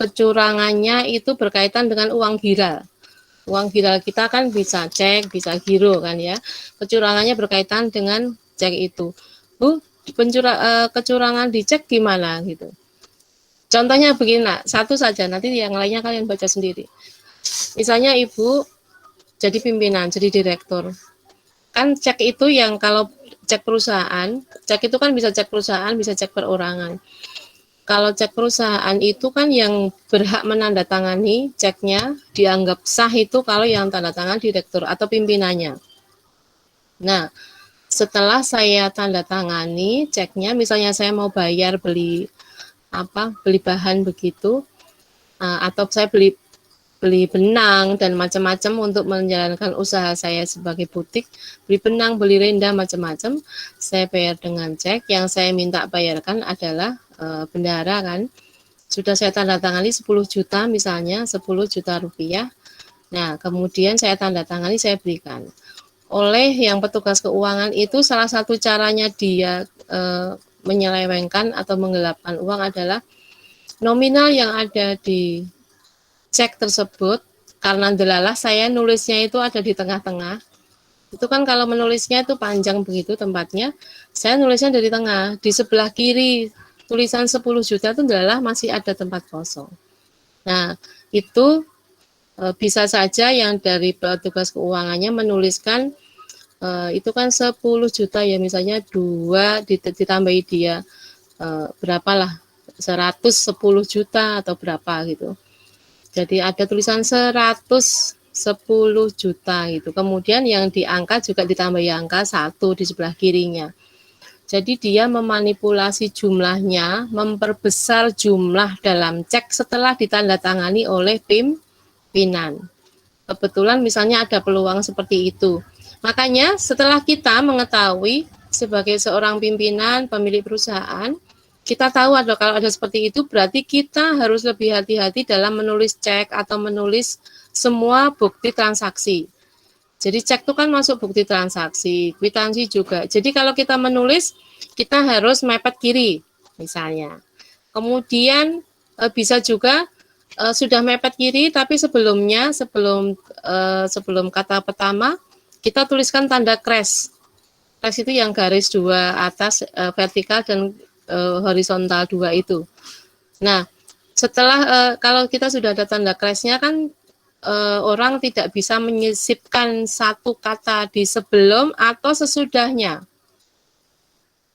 kecurangannya itu berkaitan dengan uang viral. Uang viral kita kan bisa cek, bisa giro kan ya. Kecurangannya berkaitan dengan cek itu. Bu, kecurangan di cek gimana gitu. Contohnya begini, nak, satu saja, nanti yang lainnya kalian baca sendiri. Misalnya ibu jadi pimpinan, jadi direktur. Kan cek itu yang kalau cek perusahaan, cek itu kan bisa cek perusahaan, bisa cek perorangan. Kalau cek perusahaan itu kan yang berhak menandatangani ceknya dianggap sah itu kalau yang tanda tangan direktur atau pimpinannya. Nah, setelah saya tanda tangani ceknya, misalnya saya mau bayar beli bahan begitu, atau saya beli benang dan macam-macam untuk menjalankan usaha saya sebagai butik, beli benang, beli renda, macam-macam, saya bayar dengan cek. Yang saya minta bayarkan adalah bendahara kan, sudah saya tanda tangani 10 juta misalnya, 10 juta rupiah. Nah, kemudian saya tanda tangani, saya berikan. Oleh yang petugas keuangan itu salah satu caranya dia menyelewengkan atau menggelapkan uang adalah nominal yang ada di cek tersebut, karena delalah saya nulisnya itu ada di tengah-tengah. Itu kan kalau menulisnya itu panjang begitu tempatnya, saya nulisnya dari tengah. Di sebelah kiri tulisan 10 juta itu adalah masih ada tempat kosong. Nah, itu bisa saja yang dari petugas keuangannya menuliskan itu kan 10 juta ya, misalnya 2 ditambahi dia berapalah 110 juta atau berapa gitu. Jadi ada tulisan 110 juta gitu. Kemudian yang diangkat juga ditambahi angka 1 di sebelah kirinya. Jadi dia memanipulasi jumlahnya, memperbesar jumlah dalam cek setelah ditandatangani oleh pimpinan. Kebetulan misalnya ada peluang seperti itu. Makanya setelah kita mengetahui sebagai seorang pimpinan, pemilik perusahaan, kita tahu kalau ada seperti itu, berarti kita harus lebih hati-hati dalam menulis cek atau menulis semua bukti transaksi. Jadi cek itu kan masuk bukti transaksi, kwitansi juga. Jadi kalau kita menulis, kita harus mepet kiri misalnya. Kemudian bisa juga sudah mepet kiri, tapi sebelum kata pertama, kita tuliskan tanda crash. Crash itu yang garis 2 atas vertikal dan horizontal 2 itu. Nah, setelah kalau kita sudah ada tanda crashnya kan orang tidak bisa menyisipkan satu kata di sebelum atau sesudahnya.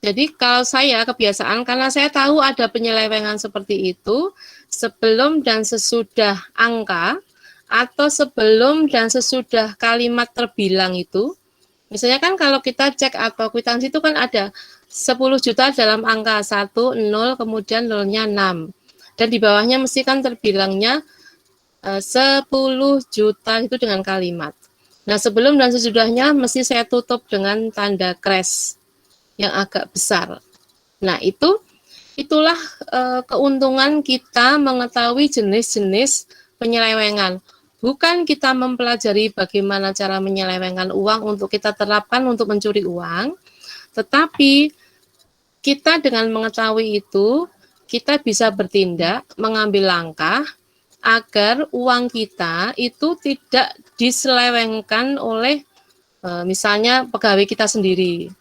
Jadi kalau saya kebiasaan, karena saya tahu ada penyelewengan seperti itu, sebelum dan sesudah angka, atau sebelum dan sesudah kalimat terbilang itu, misalnya kan kalau kita cek atau kwitansi itu kan ada 10 juta dalam angka 1, 0, kemudian 0-nya 6. Dan di bawahnya mesti kan terbilangnya 10 juta itu dengan kalimat. Nah, sebelum dan sesudahnya mesti saya tutup dengan tanda crash yang agak besar. Nah, itulah keuntungan kita mengetahui jenis-jenis penyelewengan. Bukan kita mempelajari bagaimana cara menyelewengkan uang untuk kita terapkan untuk mencuri uang, tetapi kita dengan mengetahui itu, kita bisa bertindak, mengambil langkah, agar uang kita itu tidak diselewengkan oleh misalnya pegawai kita sendiri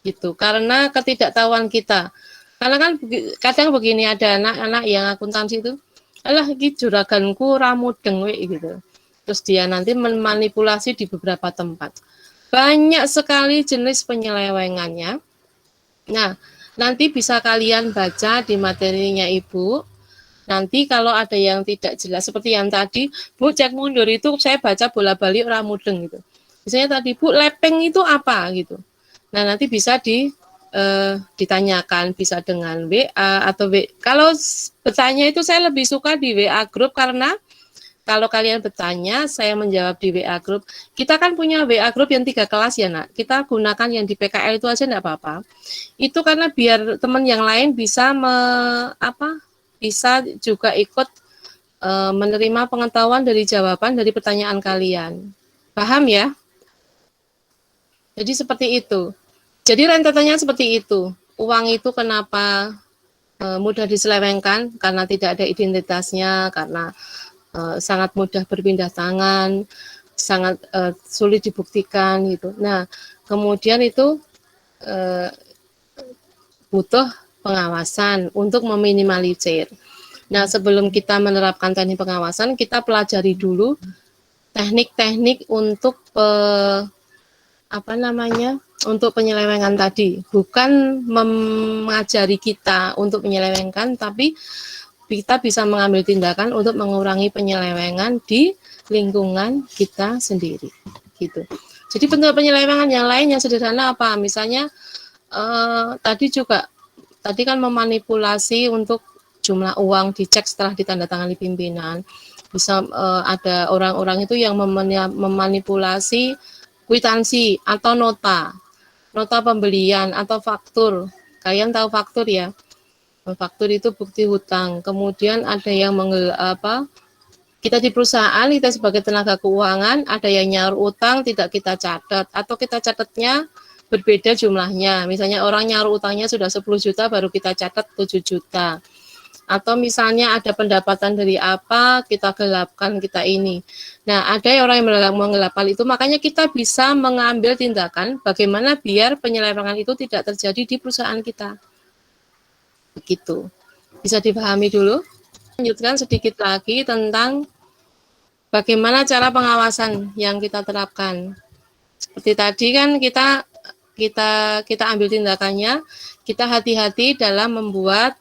gitu, karena ketidaktahuan kita. Karena kan kadang begini, ada anak-anak yang akuntansi itu, alah iki juraganku ramudeng gitu, terus dia nanti memanipulasi di beberapa tempat. Banyak sekali jenis penyelewengannya. Nah, nanti bisa kalian baca di materinya Ibu. Nanti kalau ada yang tidak jelas seperti yang tadi, Bu cek mundur itu saya baca bola-balik ora mudeng gitu. Misalnya tadi, Bu lepeng itu apa gitu. Nah, nanti bisa ditanyakan, bisa dengan WA atau kalau bertanya itu saya lebih suka di WA grup, karena kalau kalian bertanya, saya menjawab di WA grup. Kita kan punya WA grup yang 3 kelas ya, Nak. Kita gunakan yang di PKL itu aja enggak apa-apa. Itu karena biar teman yang lain bisa bisa juga ikut menerima pengetahuan dari jawaban dari pertanyaan kalian. Paham ya? Jadi seperti itu. Jadi rentetannya seperti itu. Uang itu kenapa mudah diselewengkan? Karena tidak ada identitasnya, karena sangat mudah berpindah tangan, sangat sulit dibuktikan gitu. Nah, kemudian itu butuh pengawasan untuk meminimalisir. Nah, sebelum kita menerapkan teknik pengawasan, kita pelajari dulu teknik-teknik untuk untuk penyelewengan tadi. Bukan mengajari kita untuk menyelewengkan, tapi kita bisa mengambil tindakan untuk mengurangi penyelewengan di lingkungan kita sendiri. Gitu. Jadi bentuk penyelewengan yang lain yang sederhana apa? Misalnya tadi kan memanipulasi untuk jumlah uang dicek setelah ditandatangani pimpinan. Bisa ada orang-orang itu yang memanipulasi kwitansi atau nota pembelian atau faktur. Kalian tahu faktur ya? Faktur itu bukti hutang. Kemudian ada yang kita di perusahaan, kita sebagai tenaga keuangan, ada yang nyaur utang tidak kita catat, atau kita catatnya berbeda jumlahnya. Misalnya orang nyaur utangnya sudah 10 juta, baru kita catat 7 juta. Atau misalnya ada pendapatan dari apa, kita gelapkan, kita ini. Nah, ada orang yang menggelapkan itu, makanya kita bisa mengambil tindakan bagaimana biar penyelewengan itu tidak terjadi di perusahaan kita. Begitu. Bisa dipahami dulu? Lanjutkan sedikit lagi tentang bagaimana cara pengawasan yang kita terapkan. Seperti tadi kan kita ambil tindakannya, kita hati-hati dalam membuat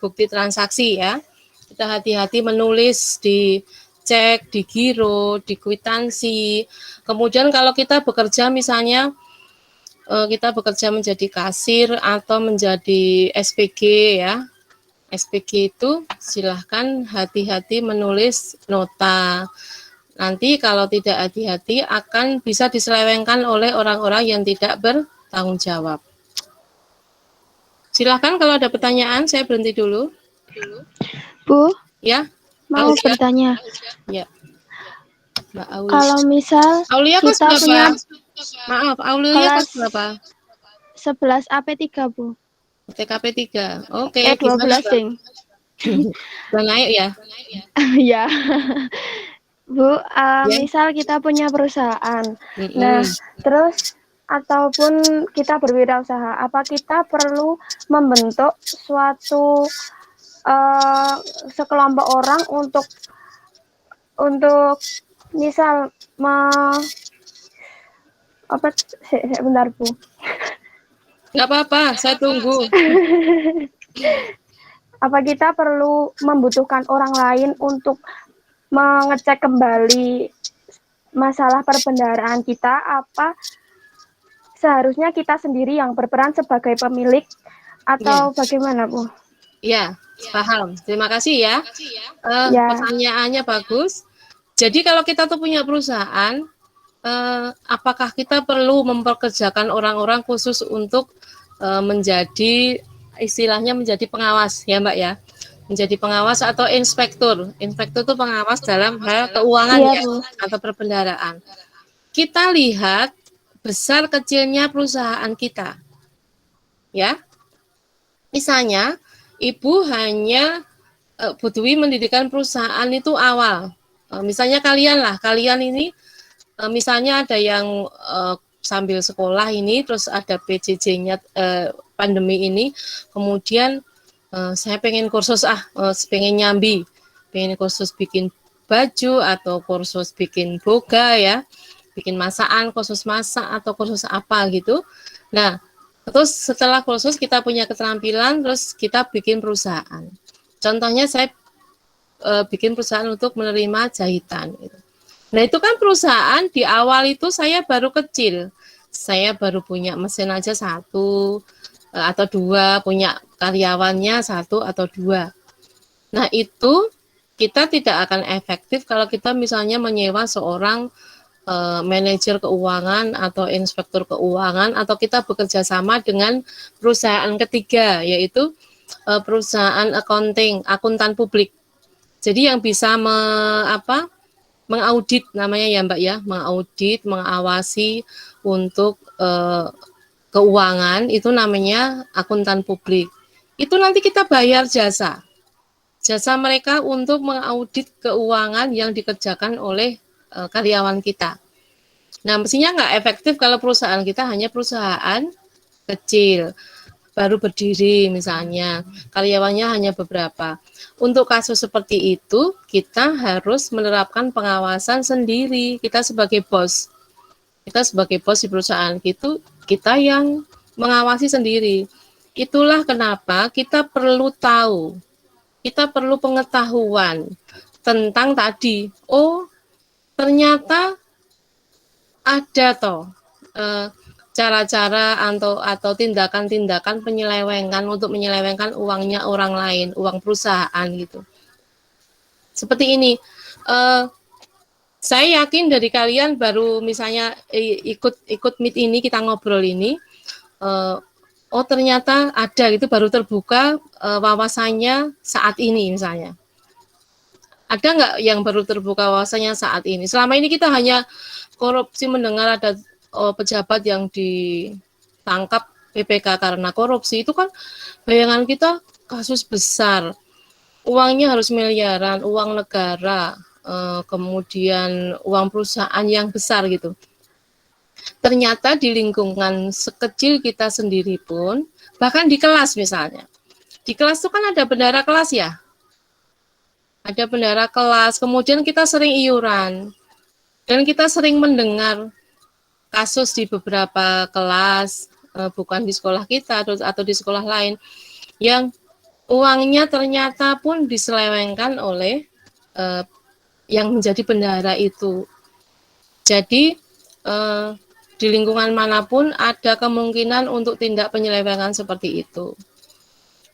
bukti transaksi ya. Kita hati-hati menulis di cek, di giro, di kwitansi. Kemudian kalau kita bekerja misalnya kita bekerja menjadi kasir atau menjadi SPG ya. SPG itu silahkan hati-hati menulis nota. Nanti kalau tidak hati-hati akan bisa diselewengkan oleh orang-orang yang tidak bertanggung jawab. Silahkan kalau ada pertanyaan, saya berhenti dulu. Bu, Ya, mau Aulia. bertanya. Ya, Mbak Aulia. Kalau misal Aulia kelas kita berapa? punya Maaf, Aulia kelas berapa? 11 AP3, Bu. TKP 3. Oke, 12, gimana? Ding. Udah naik ya? Ya. Bu, Ya. misal kita punya perusahaan. Mm-mm. Nah, terus ataupun kita berwirausaha, apa kita perlu membentuk suatu sekelompok orang untuk misal bentar, Bu. Nggak apa-apa, saya tunggu. Apa kita perlu membutuhkan orang lain untuk mengecek kembali masalah perbendaharaan kita, apa seharusnya kita sendiri yang berperan sebagai pemilik atau bagaimana, Bu? Ya, paham. Terima kasih ya. Ya. Pertanyaannya bagus. Jadi kalau kita tuh punya perusahaan, apakah kita perlu memperkerjakan orang-orang khusus untuk menjadi istilahnya menjadi pengawas ya Mbak ya? Menjadi pengawas atau inspektur. Inspektur itu pengawas dalam hal keuangan ya, atau perbendaharaan. Kita lihat besar kecilnya perusahaan kita. Ya. Misalnya, Ibu hanya Bu Dwi mendirikan perusahaan itu awal. Misalnya kalian ini misalnya ada yang sambil sekolah ini, terus ada PJJ-nya pandemi ini, kemudian saya pengen kursus pengen nyambi, pengen kursus bikin baju atau kursus bikin boga ya, bikin masakan, kursus masak atau kursus apa gitu. Nah, terus setelah kursus kita punya keterampilan, terus kita bikin perusahaan. Contohnya saya bikin perusahaan untuk menerima jahitan. Gitu. Nah itu kan perusahaan di awal itu saya baru kecil, saya baru punya mesin aja 1 atau 2, punya karyawannya 1 atau 2. Nah itu kita tidak akan efektif kalau kita misalnya menyewa seorang manajer keuangan atau inspektur keuangan, atau kita bekerja sama dengan perusahaan ketiga, yaitu perusahaan accounting, akuntan publik. Jadi yang bisa mengaudit namanya ya Mbak ya, mengaudit, mengawasi untuk keuangan itu namanya akuntan publik. Itu nanti kita bayar jasa. jasa mereka untuk mengaudit keuangan yang dikerjakan oleh karyawan kita. Nah, mestinya nggak efektif kalau perusahaan kita hanya perusahaan kecil, baru berdiri misalnya, karyawannya hanya beberapa. Untuk kasus seperti itu, kita harus menerapkan pengawasan sendiri. Kita sebagai bos di perusahaan itu, kita yang mengawasi sendiri. Itulah kenapa kita perlu tahu, kita perlu pengetahuan tentang tadi. Oh, ternyata ada toh cara-cara atau tindakan-tindakan penyelewengan untuk menyelewengkan uangnya orang lain, uang perusahaan gitu. Seperti ini. Saya yakin dari kalian baru misalnya ikut meet ini, kita ngobrol ini, oh ternyata ada gitu, baru terbuka wawasannya saat ini misalnya. Ada nggak yang baru terbuka wawasannya saat ini? Selama ini kita hanya korupsi, mendengar ada pejabat yang ditangkap PPK karena korupsi, itu kan bayangan kita kasus besar, uangnya harus miliaran, uang negara, kemudian uang perusahaan yang besar gitu. Ternyata di lingkungan sekecil kita sendiri pun, bahkan di kelas misalnya, di kelas itu kan ada bendara kelas ya, ada bendara kelas, kemudian kita sering iuran, dan kita sering mendengar kasus di beberapa kelas, bukan di sekolah kita atau di sekolah lain, yang uangnya ternyata pun diselewengkan oleh yang menjadi bendahara itu. Jadi di lingkungan manapun ada kemungkinan untuk tindak penyelewengan seperti itu.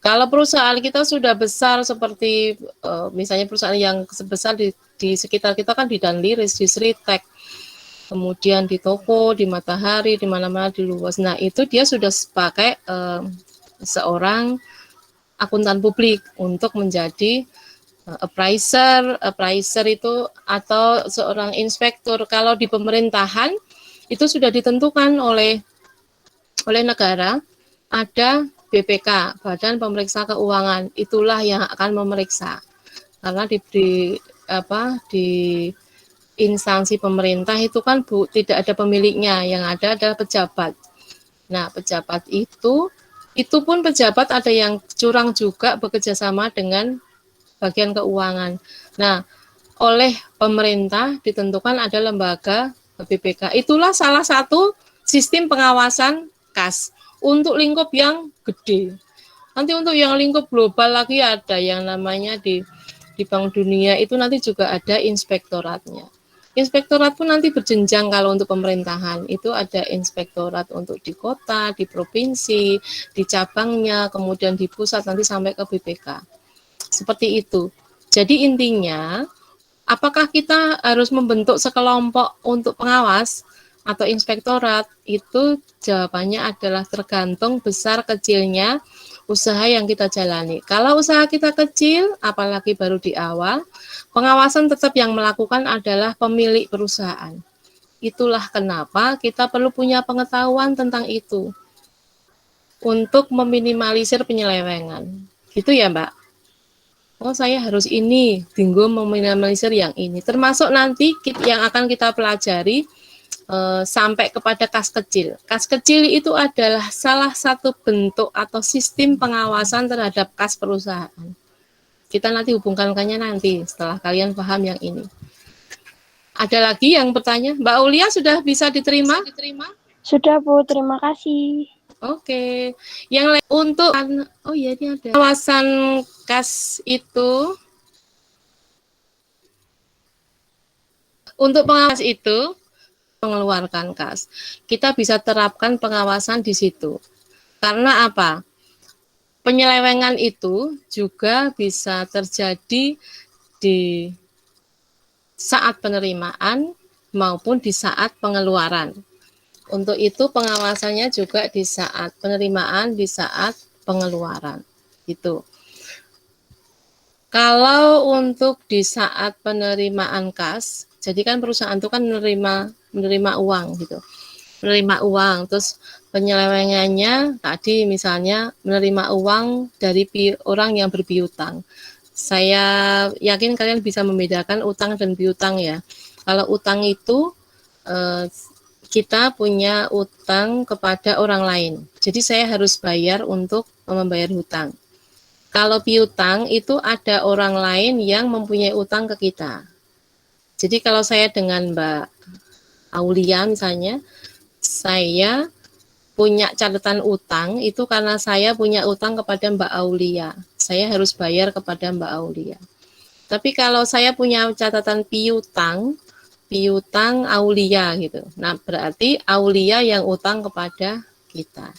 Kalau perusahaan kita sudah besar seperti misalnya perusahaan yang sebesar di sekitar kita kan di Danliris, di Sritek, kemudian di Toko, di Matahari, di mana-mana di luas. Nah itu dia sudah pakai seorang akuntan publik untuk menjadi appraiser itu atau seorang inspektur. Kalau di pemerintahan itu sudah ditentukan oleh negara, ada BPK, Badan Pemeriksa Keuangan, itulah yang akan memeriksa. Karena di instansi pemerintah itu kan tidak ada pemiliknya, yang ada adalah pejabat. Nah, pejabat itu pun pejabat ada yang curang juga, bekerja sama dengan bagian keuangan. Nah, oleh pemerintah ditentukan ada lembaga BPK. Itulah salah satu sistem pengawasan kas untuk lingkup yang gede. Nanti untuk yang lingkup global lagi ada yang namanya di Bank Dunia itu nanti juga ada inspektoratnya. Inspektorat pun nanti berjenjang. Kalau untuk pemerintahan itu ada inspektorat untuk di kota, di provinsi, di cabangnya, kemudian di pusat nanti sampai ke BPK. Seperti itu. Jadi intinya, apakah kita harus membentuk sekelompok untuk pengawas atau inspektorat? Itu jawabannya adalah tergantung besar kecilnya usaha yang kita jalani. Kalau usaha kita kecil, apalagi baru di awal, pengawasan tetap yang melakukan adalah pemilik perusahaan. Itulah kenapa kita perlu punya pengetahuan tentang itu untuk meminimalisir penyelewengan. Gitu ya, Mbak? Oh, saya harus ini, tinggal meminimalisir yang ini. Termasuk nanti yang akan kita pelajari sampai kepada kas kecil. Kas kecil itu adalah salah satu bentuk atau sistem pengawasan terhadap kas perusahaan. Kita nanti hubungkannya nanti setelah kalian paham yang ini. Ada lagi yang bertanya? Mbak Ulia sudah bisa diterima? Sudah, Bu. Terima kasih. Oke. Yang lain untuk oh ya ini ada kawasan kas itu. Untuk pengawas itu mengeluarkan kas. Kita bisa terapkan pengawasan di situ. Karena apa? Penyelewengan itu juga bisa terjadi di saat penerimaan maupun di saat pengeluaran. Untuk itu pengawasannya juga di saat penerimaan, di saat pengeluaran. Gitu. Kalau untuk di saat penerimaan kas, jadi kan perusahaan itu kan menerima uang gitu. Menerima uang, terus penyelewengannya tadi misalnya menerima uang dari orang yang berpiutang. Saya yakin kalian bisa membedakan utang dan piutang ya. Kalau utang itu kita punya utang kepada orang lain. Jadi saya harus bayar untuk membayar hutang. Kalau piutang itu ada orang lain yang mempunyai utang ke kita. Jadi kalau saya dengan Mbak Aulia misalnya, saya punya catatan utang itu karena saya punya utang kepada Mbak Aulia. Saya harus bayar kepada Mbak Aulia. Tapi kalau saya punya catatan piutang Aulia gitu. Nah, berarti Aulia yang utang kepada kita.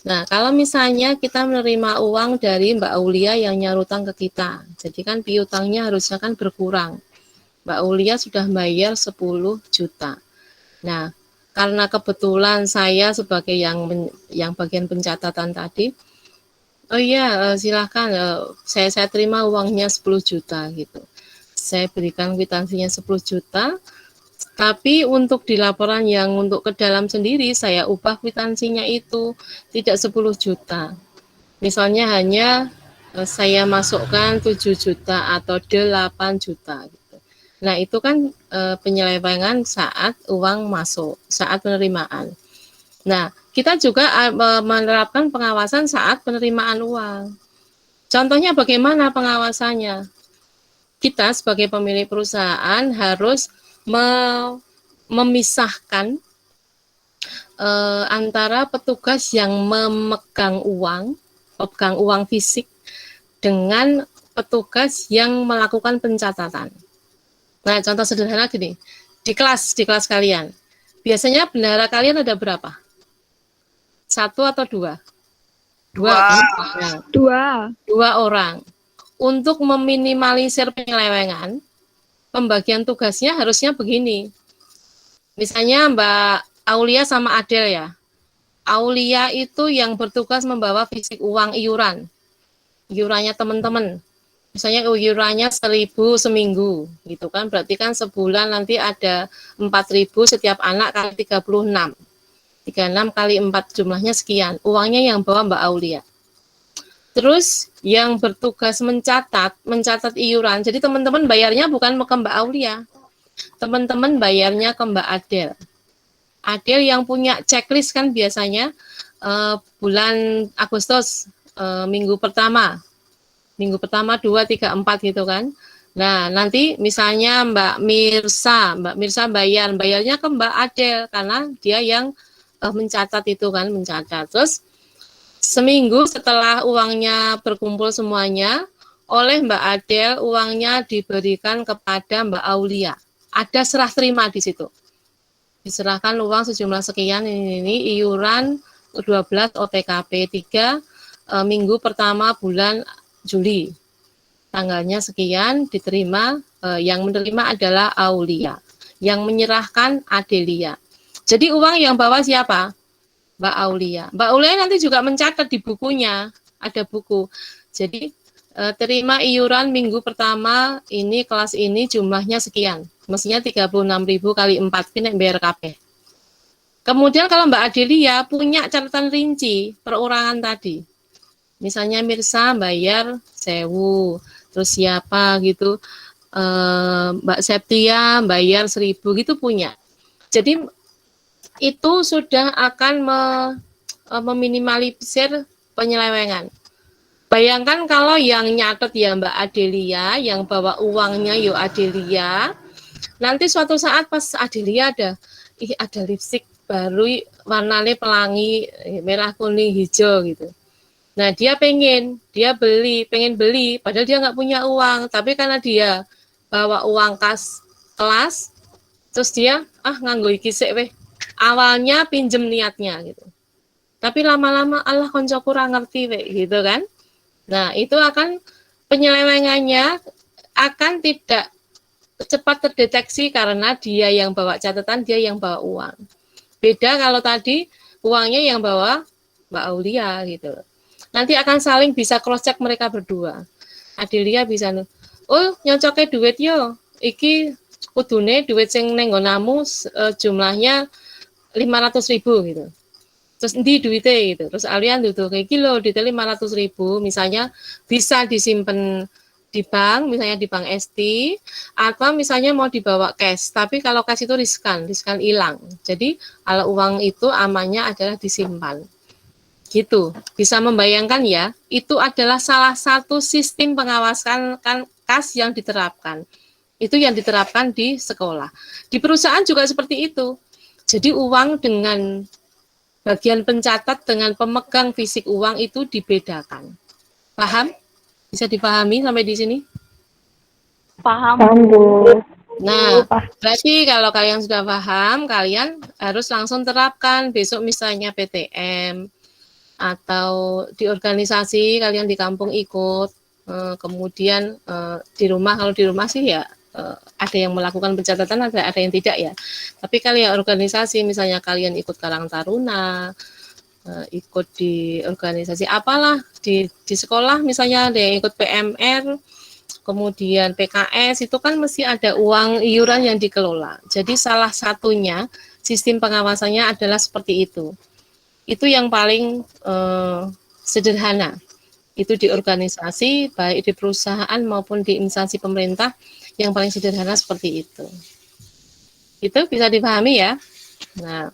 Nah, kalau misalnya kita menerima uang dari Mbak Aulia yang nyarutang ke kita, jadi kan piutangnya harusnya kan berkurang. Mbak Aulia sudah bayar 10 juta. Nah, karena kebetulan saya sebagai yang bagian pencatatan tadi, oh iya silahkan saya terima uangnya 10 juta gitu. Saya berikan kwitansinya 10 juta, tapi untuk di laporan yang untuk ke dalam sendiri saya ubah kwitansinya itu tidak 10 juta. Misalnya hanya saya masukkan 7 juta atau 8 juta gitu. Nah, itu kan penyelewengan saat uang masuk, saat penerimaan. Nah, kita juga menerapkan pengawasan saat penerimaan uang. Contohnya bagaimana pengawasannya? Kita sebagai pemilik perusahaan harus memisahkan antara petugas yang memegang uang fisik dengan petugas yang melakukan pencatatan. Nah, contoh sederhana gini, di kelas kalian, biasanya bendahara kalian ada berapa? 1 atau 2? 2. Nah, 2 orang. Untuk meminimalisir penyelewengan, pembagian tugasnya harusnya begini. Misalnya Mbak Aulia sama Adel ya. Aulia itu yang bertugas membawa fisik uang iuran. Iurannya teman-teman. Misalnya iurannya 1.000 seminggu, gitu kan. Berarti kan sebulan nanti ada 4.000 setiap anak kali 36. 36 kali 4 jumlahnya sekian. Uangnya yang bawa Mbak Aulia. Terus yang bertugas mencatat iuran. Jadi teman-teman bayarnya bukan ke Mbak Aulia. Teman-teman bayarnya ke Mbak Adel. Adel yang punya checklist kan biasanya bulan Agustus minggu pertama 2, 3, 4 gitu kan. Nah, nanti misalnya Mbak Mirsa bayarnya ke Mbak Adel karena dia yang mencatat itu kan, mencatat. Terus seminggu setelah uangnya berkumpul semuanya, oleh Mbak Adel uangnya diberikan kepada Mbak Aulia. Ada serah terima di situ. Diserahkan uang sejumlah sekian ini iuran 12 OTKP 3 minggu pertama bulan Juli. Tanggalnya sekian diterima, yang menerima adalah Aulia, yang menyerahkan Adelia. Jadi uang yang bawa siapa? Mbak Aulia. Mbak Aulia nanti juga mencatat di bukunya, ada buku. Jadi terima iuran minggu pertama ini kelas ini jumlahnya sekian. Mestinya 36.000 kali 4 ini BRKP. Kemudian kalau Mbak Adelia punya catatan rinci perorangan tadi. Misalnya Mirsa bayar 1.000, terus siapa gitu, Mbak Septia bayar 1.000 gitu punya. Jadi itu sudah akan meminimalisir penyelewengan. Bayangkan kalau yang nyatet ya Mbak Adelia, yang bawa uangnya yo Adelia, nanti suatu saat pas Adelia ada lipstik baru warnanya pelangi merah kuning hijau gitu. Nah dia pengen beli, padahal dia nggak punya uang, tapi karena dia bawa uang kas kelas, terus dia nganggo iki sik weh. Awalnya pinjem niatnya gitu, tapi lama-lama Allah konco kurang ngerti weh gitu kan. Nah itu akan penyelewengannya akan tidak cepat terdeteksi karena dia yang bawa catatan, dia yang bawa uang. Beda kalau tadi uangnya yang bawa Mbak Aulia gitu. Nanti akan saling bisa cross check mereka berdua. Adelia bisa nyocoknya duit yo. Iki kudune duit sing neng nggonamu jumlahnya 500.000 gitu. Terus endi duitnya gitu. Terus Alian tuh kayak kilo duitnya 500.000 misalnya bisa disimpan di bank, misalnya di bank ST, atau misalnya mau dibawa cash. Tapi kalau cash itu riskan hilang. Jadi kalau uang itu amannya adalah disimpan. Gitu. Bisa membayangkan ya, itu adalah salah satu sistem pengawasan kas yang diterapkan. Itu yang diterapkan di sekolah. Di perusahaan juga seperti itu. Jadi uang dengan bagian pencatat dengan pemegang fisik uang itu dibedakan. Paham? Bisa dipahami sampai di sini? Paham, Paham, Bu. Bu. Nah, berarti kalau kalian sudah paham, kalian harus langsung terapkan. Besok misalnya PTM, atau di organisasi, kalian di kampung ikut, kemudian di rumah, kalau di rumah sih ya ada yang melakukan pencatatan, ada yang tidak ya. Tapi kalian organisasi, misalnya kalian ikut Karang Taruna, ikut di organisasi apalah di sekolah, misalnya ada yang ikut PMR, kemudian PKS, itu kan mesti ada uang iuran yang dikelola. Jadi salah satunya sistem pengawasannya adalah seperti itu. Itu yang paling sederhana. Itu di organisasi, baik di perusahaan maupun di instansi pemerintah, yang paling sederhana seperti itu. Itu bisa dipahami ya. Nah,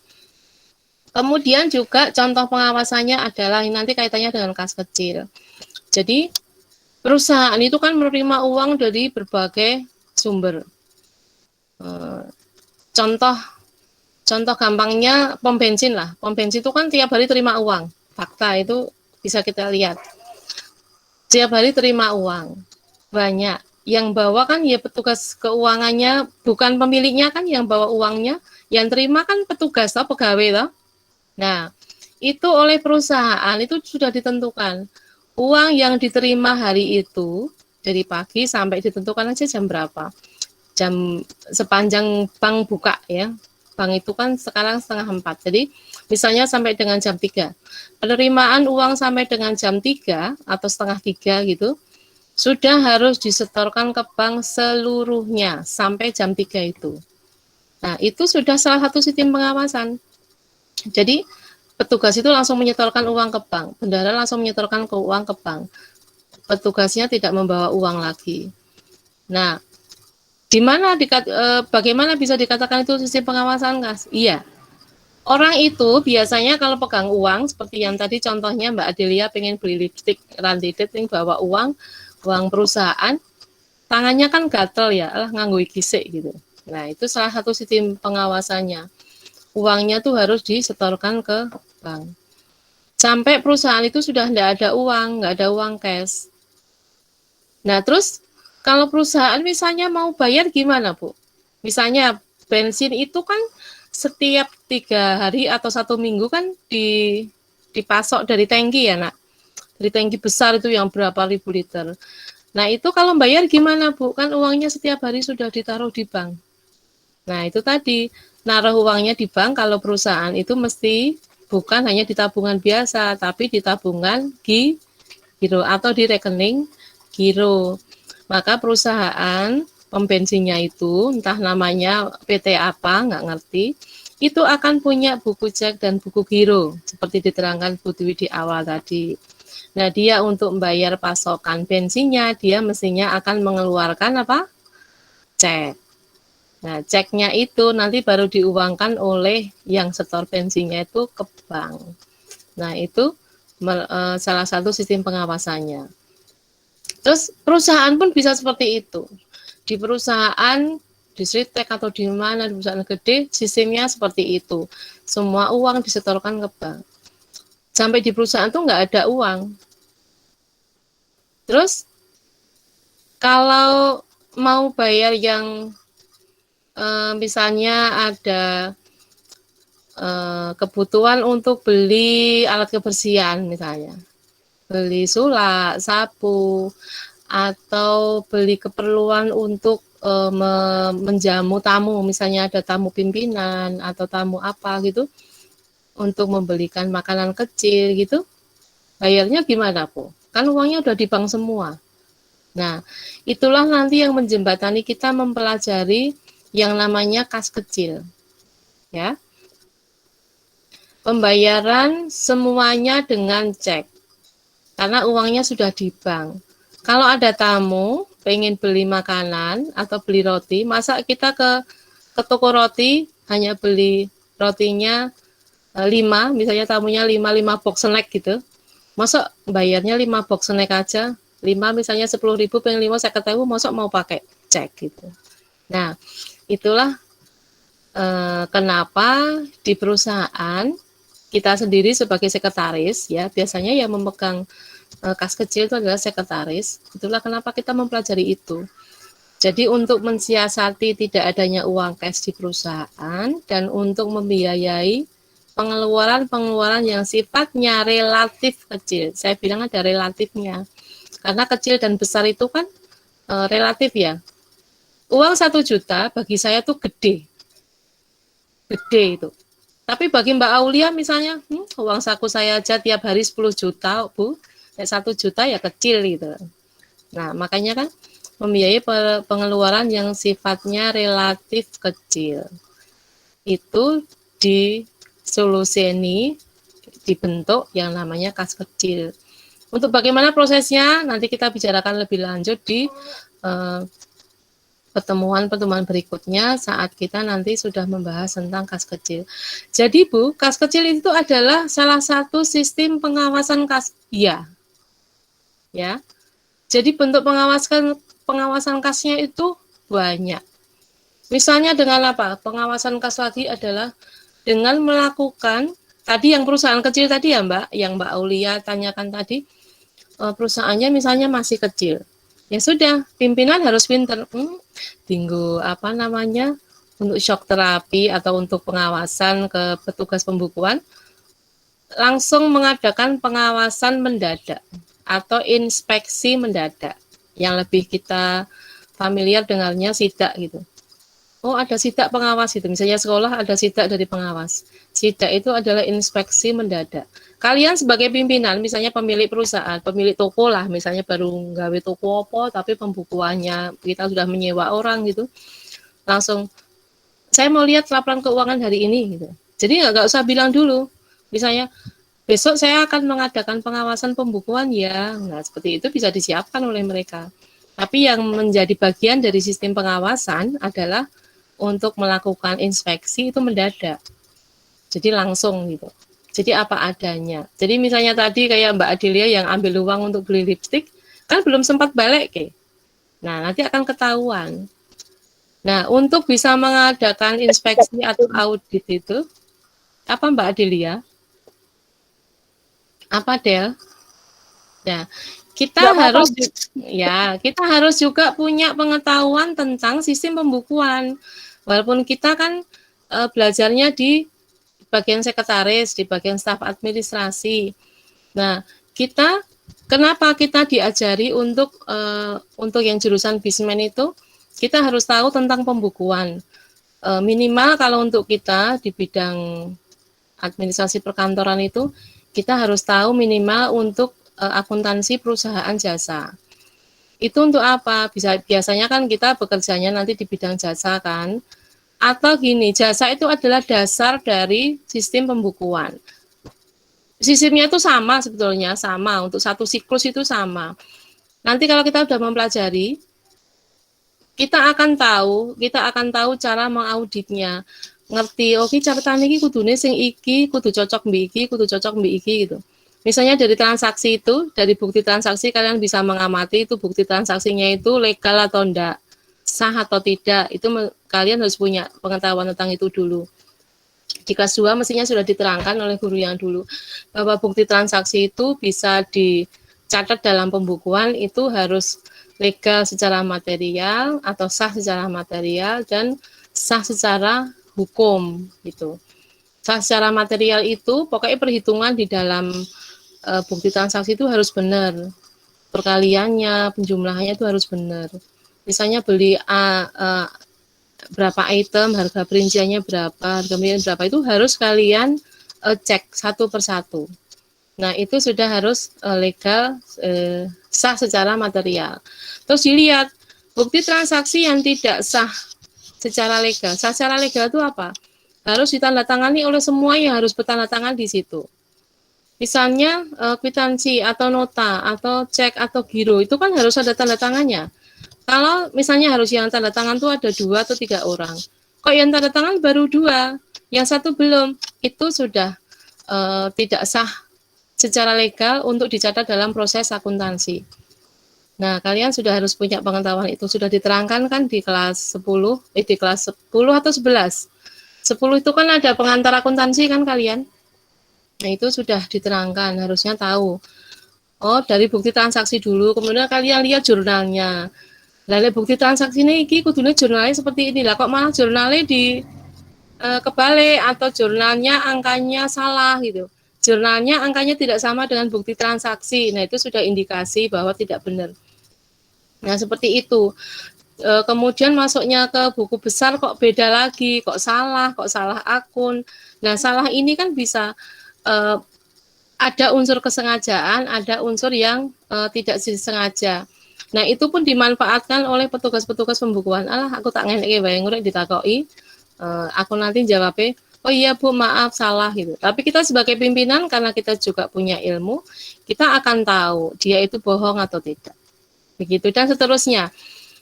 kemudian juga contoh pengawasannya adalah nanti kaitannya dengan kas kecil. Jadi perusahaan itu kan menerima uang dari berbagai sumber. Contoh gampangnya pom bensin lah. Pom bensin itu kan tiap hari terima uang. Fakta itu bisa kita lihat. Tiap hari terima uang. Banyak. Yang bawa kan ya petugas keuangannya, bukan pemiliknya kan yang bawa uangnya. Yang terima kan petugas atau pegawai toh. Nah, itu oleh perusahaan itu sudah ditentukan. Uang yang diterima hari itu dari pagi sampai ditentukan aja jam berapa. Jam sepanjang bank buka ya. Bank itu kan sekarang 3:30. Jadi misalnya sampai dengan jam 3. Penerimaan uang sampai dengan jam 3 atau 2:30 gitu sudah harus disetorkan ke bank seluruhnya sampai jam 3 itu. Nah, itu sudah salah satu sistem pengawasan. Jadi petugas itu langsung menyetorkan uang ke bank, bendahara langsung menyetorkan uang ke bank. Petugasnya tidak membawa uang lagi. Nah, bagaimana bisa dikatakan itu sistem pengawasan, Kas? Iya. Orang itu biasanya kalau pegang uang, seperti yang tadi contohnya Mbak Adelia pengen beli lipstik Randidet yang bawa uang perusahaan, tangannya kan gatel ya, nganggo gisik gitu. Nah, itu salah satu sistem pengawasannya. Uangnya tuh harus disetorkan ke bank. Sampai perusahaan itu sudah nggak ada uang cash. Nah, terus kalau perusahaan misalnya mau bayar gimana, Bu? Misalnya bensin itu kan setiap 3 hari atau 1 minggu kan dipasok dari tangki ya, Nak. Dari tangki besar itu yang berapa ribu liter. Nah, itu kalau bayar gimana, Bu? Kan uangnya setiap hari sudah ditaruh di bank. Nah, itu tadi, naruh uangnya di bank kalau perusahaan itu mesti bukan hanya di tabungan biasa, tapi di tabungan giro atau di rekening giro. Maka perusahaan pom bensinnya itu, entah namanya PT apa, nggak ngerti, itu akan punya buku cek dan buku giro, seperti diterangkan Bu Dwi di awal tadi. Nah, dia untuk membayar pasokan bensinnya, dia mestinya akan mengeluarkan apa? Cek. Nah, ceknya itu nanti baru diuangkan oleh yang setor bensinnya itu ke bank. Nah, itu salah satu sistem pengawasannya. Terus perusahaan pun bisa seperti itu. Di perusahaan, di Sritek atau di mana, di perusahaan gede, sistemnya seperti itu. Semua uang disetorkan ke bank. Sampai di perusahaan tuh nggak ada uang. Terus, kalau mau bayar yang misalnya ada kebutuhan untuk beli alat kebersihan misalnya, beli sulak, sapu, atau beli keperluan untuk menjamu tamu, misalnya ada tamu pimpinan atau tamu apa gitu, untuk membelikan makanan kecil gitu, bayarnya gimana, Bu? Kan uangnya udah di bank semua. Nah, itulah nanti yang menjembatani kita mempelajari yang namanya kas kecil, ya. Pembayaran semuanya dengan cek, karena uangnya sudah di bank. Kalau ada tamu, pengen beli makanan atau beli roti, masa kita ke toko roti hanya beli rotinya 5, misalnya tamunya 5 box snack gitu. Masa bayarnya 5 box snack aja, 5 misalnya 10.000, pengen 5 50.000, masa mau pakai cek gitu. Nah, itulah kenapa di perusahaan kita sendiri sebagai sekretaris ya, biasanya yang memegang kas kecil itu adalah sekretaris. Itulah kenapa kita mempelajari itu. Jadi untuk mensiasati tidak adanya uang cash di perusahaan dan untuk membiayai pengeluaran-pengeluaran yang sifatnya relatif kecil. Saya bilang ada relatifnya. Karena kecil dan besar itu kan relatif ya. Uang 1 juta bagi saya tuh gede. Gede itu. Tapi bagi Mbak Aulia misalnya, uang saku saya aja tiap hari 10 juta, Bu. 1 juta ya kecil gitu. Nah, makanya kan membiayai pengeluaran yang sifatnya relatif kecil. Itu disoluseni, dibentuk yang namanya kas kecil. Untuk bagaimana prosesnya, nanti kita bicarakan lebih lanjut di pertemuan-pertemuan berikutnya saat kita nanti sudah membahas tentang kas kecil. Jadi Bu, kas kecil itu adalah salah satu sistem pengawasan kasbia. Ya. Jadi bentuk pengawasan kasnya itu banyak. Misalnya dengan apa? Pengawasan kas lagi adalah dengan melakukan tadi yang perusahaan kecil tadi ya Mbak, yang Mbak Aulia tanyakan tadi, perusahaannya misalnya masih kecil. Ya sudah, pimpinan harus pinter. Tinggu apa namanya, untuk shock terapi atau untuk pengawasan ke petugas pembukuan, langsung mengadakan pengawasan mendadak atau inspeksi mendadak. Yang lebih kita familiar dengarnya sidak gitu. Oh, ada sidak pengawas itu. Misalnya sekolah ada sidak dari pengawas. Sidak itu adalah inspeksi mendadak. Kalian sebagai pimpinan, misalnya pemilik perusahaan, pemilik toko lah, misalnya baru nggawe toko apa, tapi pembukuannya kita sudah menyewa orang gitu. Langsung, saya mau lihat laporan keuangan hari ini gitu. Jadi nggak usah bilang dulu. Misalnya, besok saya akan mengadakan pengawasan pembukuan ya. Nah, seperti itu bisa disiapkan oleh mereka. Tapi yang menjadi bagian dari sistem pengawasan adalah untuk melakukan inspeksi itu mendadak. Jadi langsung gitu. Jadi apa adanya. Jadi misalnya tadi kayak Mbak Adelia yang ambil uang untuk beli lipstik, kan belum sempat balik ke. Nah, nanti akan ketahuan. Nah, untuk bisa mengadakan inspeksi atau audit itu, apa Mbak Adelia? Apa Del? Nah, kita harus juga punya pengetahuan tentang sistem pembukuan. Walaupun kita kan belajarnya di bagian sekretaris, di bagian staf administrasi. Nah, kenapa kita diajari untuk yang jurusan Bismen itu, kita harus tahu tentang pembukuan. Minimal kalau untuk kita di bidang administrasi perkantoran itu, kita harus tahu minimal untuk akuntansi perusahaan jasa. Itu untuk apa? Biasanya kan kita bekerjanya nanti di bidang jasa kan. Atau gini, jasa itu adalah dasar dari sistem pembukuan. Sistemnya itu sama sebetulnya, sama. Untuk satu siklus itu sama. Nanti kalau kita sudah mempelajari, kita akan tahu cara mengauditnya. Ngerti, oke catatan iki kudune sing iki, kudu cocok mbek iki, kudu cocok mbek iki gitu. Misalnya dari transaksi itu, dari bukti transaksi kalian bisa mengamati itu bukti transaksinya itu legal atau enggak, sah atau tidak, itu kalian harus punya pengetahuan tentang itu dulu. Di kelas 2 mestinya sudah diterangkan oleh guru yang dulu, bahwa bukti transaksi itu bisa dicatat dalam pembukuan, itu harus legal secara material atau sah secara material dan sah secara hukum gitu. Sah secara material itu pokoknya perhitungan di dalam bukti transaksi itu harus benar, perkaliannya, penjumlahannya itu harus benar. Misalnya beli berapa item, harga perinciannya berapa, harga perincian berapa, itu harus kalian cek satu persatu. Nah, itu sudah harus legal, sah secara material. Terus dilihat bukti transaksi yang tidak sah secara legal. Sah secara legal itu apa? Harus ditandatangani oleh semua yang harus bertandatangan di situ. Misalnya kwitansi atau nota atau cek atau giro itu kan harus ada tanda tangannya. Kalau misalnya harus yang tanda tangan tuh ada 2 atau 3 orang. Kok yang tanda tangan baru 2, yang satu belum, itu sudah tidak sah secara legal untuk dicatat dalam proses akuntansi. Nah, kalian sudah harus punya pengetahuan itu, sudah diterangkan kan di kelas 10, di kelas 10 atau 11. 10 itu kan ada pengantar akuntansi kan kalian? Nah, itu sudah diterangkan, harusnya tahu. Oh, dari bukti transaksi dulu, kemudian kalian lihat jurnalnya. Lalu bukti transaksi ini kudune jurnalnya seperti ini lah, kok malah jurnalnya di kebalik atau jurnalnya angkanya salah gitu. Jurnalnya angkanya tidak sama dengan bukti transaksi. Nah, itu sudah indikasi bahwa tidak benar. Nah, seperti itu. Kemudian masuknya ke buku besar kok beda lagi, kok salah akun. Nah, salah ini kan bisa ada unsur kesengajaan, ada unsur yang tidak disengaja. Nah, itu pun dimanfaatkan oleh petugas-petugas pembukuan. Alah, aku tak ngeneke wae ngurek ditakoki. Aku nanti jawabnya, oh iya Bu, maaf salah gitu. Tapi kita sebagai pimpinan karena kita juga punya ilmu, kita akan tahu dia itu bohong atau tidak. Begitu dan seterusnya.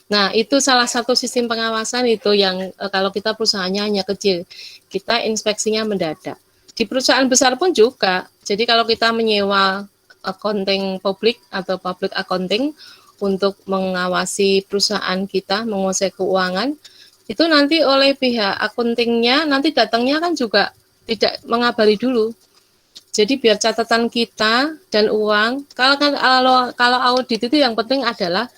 Nah, itu salah satu sistem pengawasan itu yang kalau kita perusahaannya hanya kecil, kita inspeksinya mendadak. Di perusahaan besar pun juga. Jadi kalau kita menyewa accounting publik atau public accounting untuk mengawasi perusahaan kita, menguasai keuangan, itu nanti oleh pihak accountingnya nanti datangnya kan juga tidak mengabari dulu. Jadi biar catatan kita dan uang, kalau audit itu yang penting adalah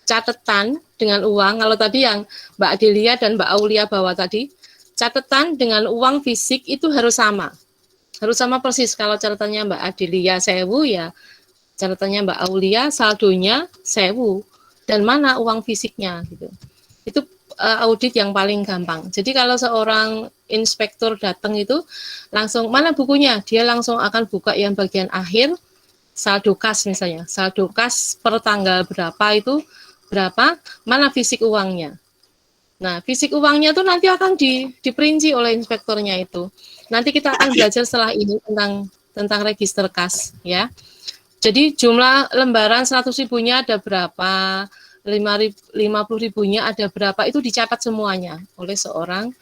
catatan dengan uang. Kalau tadi yang Mbak Adelia dan Mbak Aulia bawa tadi, catatan dengan uang fisik itu harus sama. Harus sama persis. Kalau catatannya Mbak Adelia 1.000 ya, catatannya Mbak Aulia saldonya 1.000 dan mana uang fisiknya gitu. Itu audit yang paling gampang. Jadi kalau seorang inspektur datang itu langsung mana bukunya, dia langsung akan buka yang bagian akhir saldo kas misalnya, saldo kas per tanggal berapa itu berapa, mana fisik uangnya. Nah, fisik uangnya tuh nanti akan diperinci oleh inspektornya itu. Nanti kita akan belajar setelah ini tentang register kas ya. Jadi jumlah lembaran 100.000-nya ada berapa, 50.000-nya ada berapa, itu dicatat semuanya oleh seorang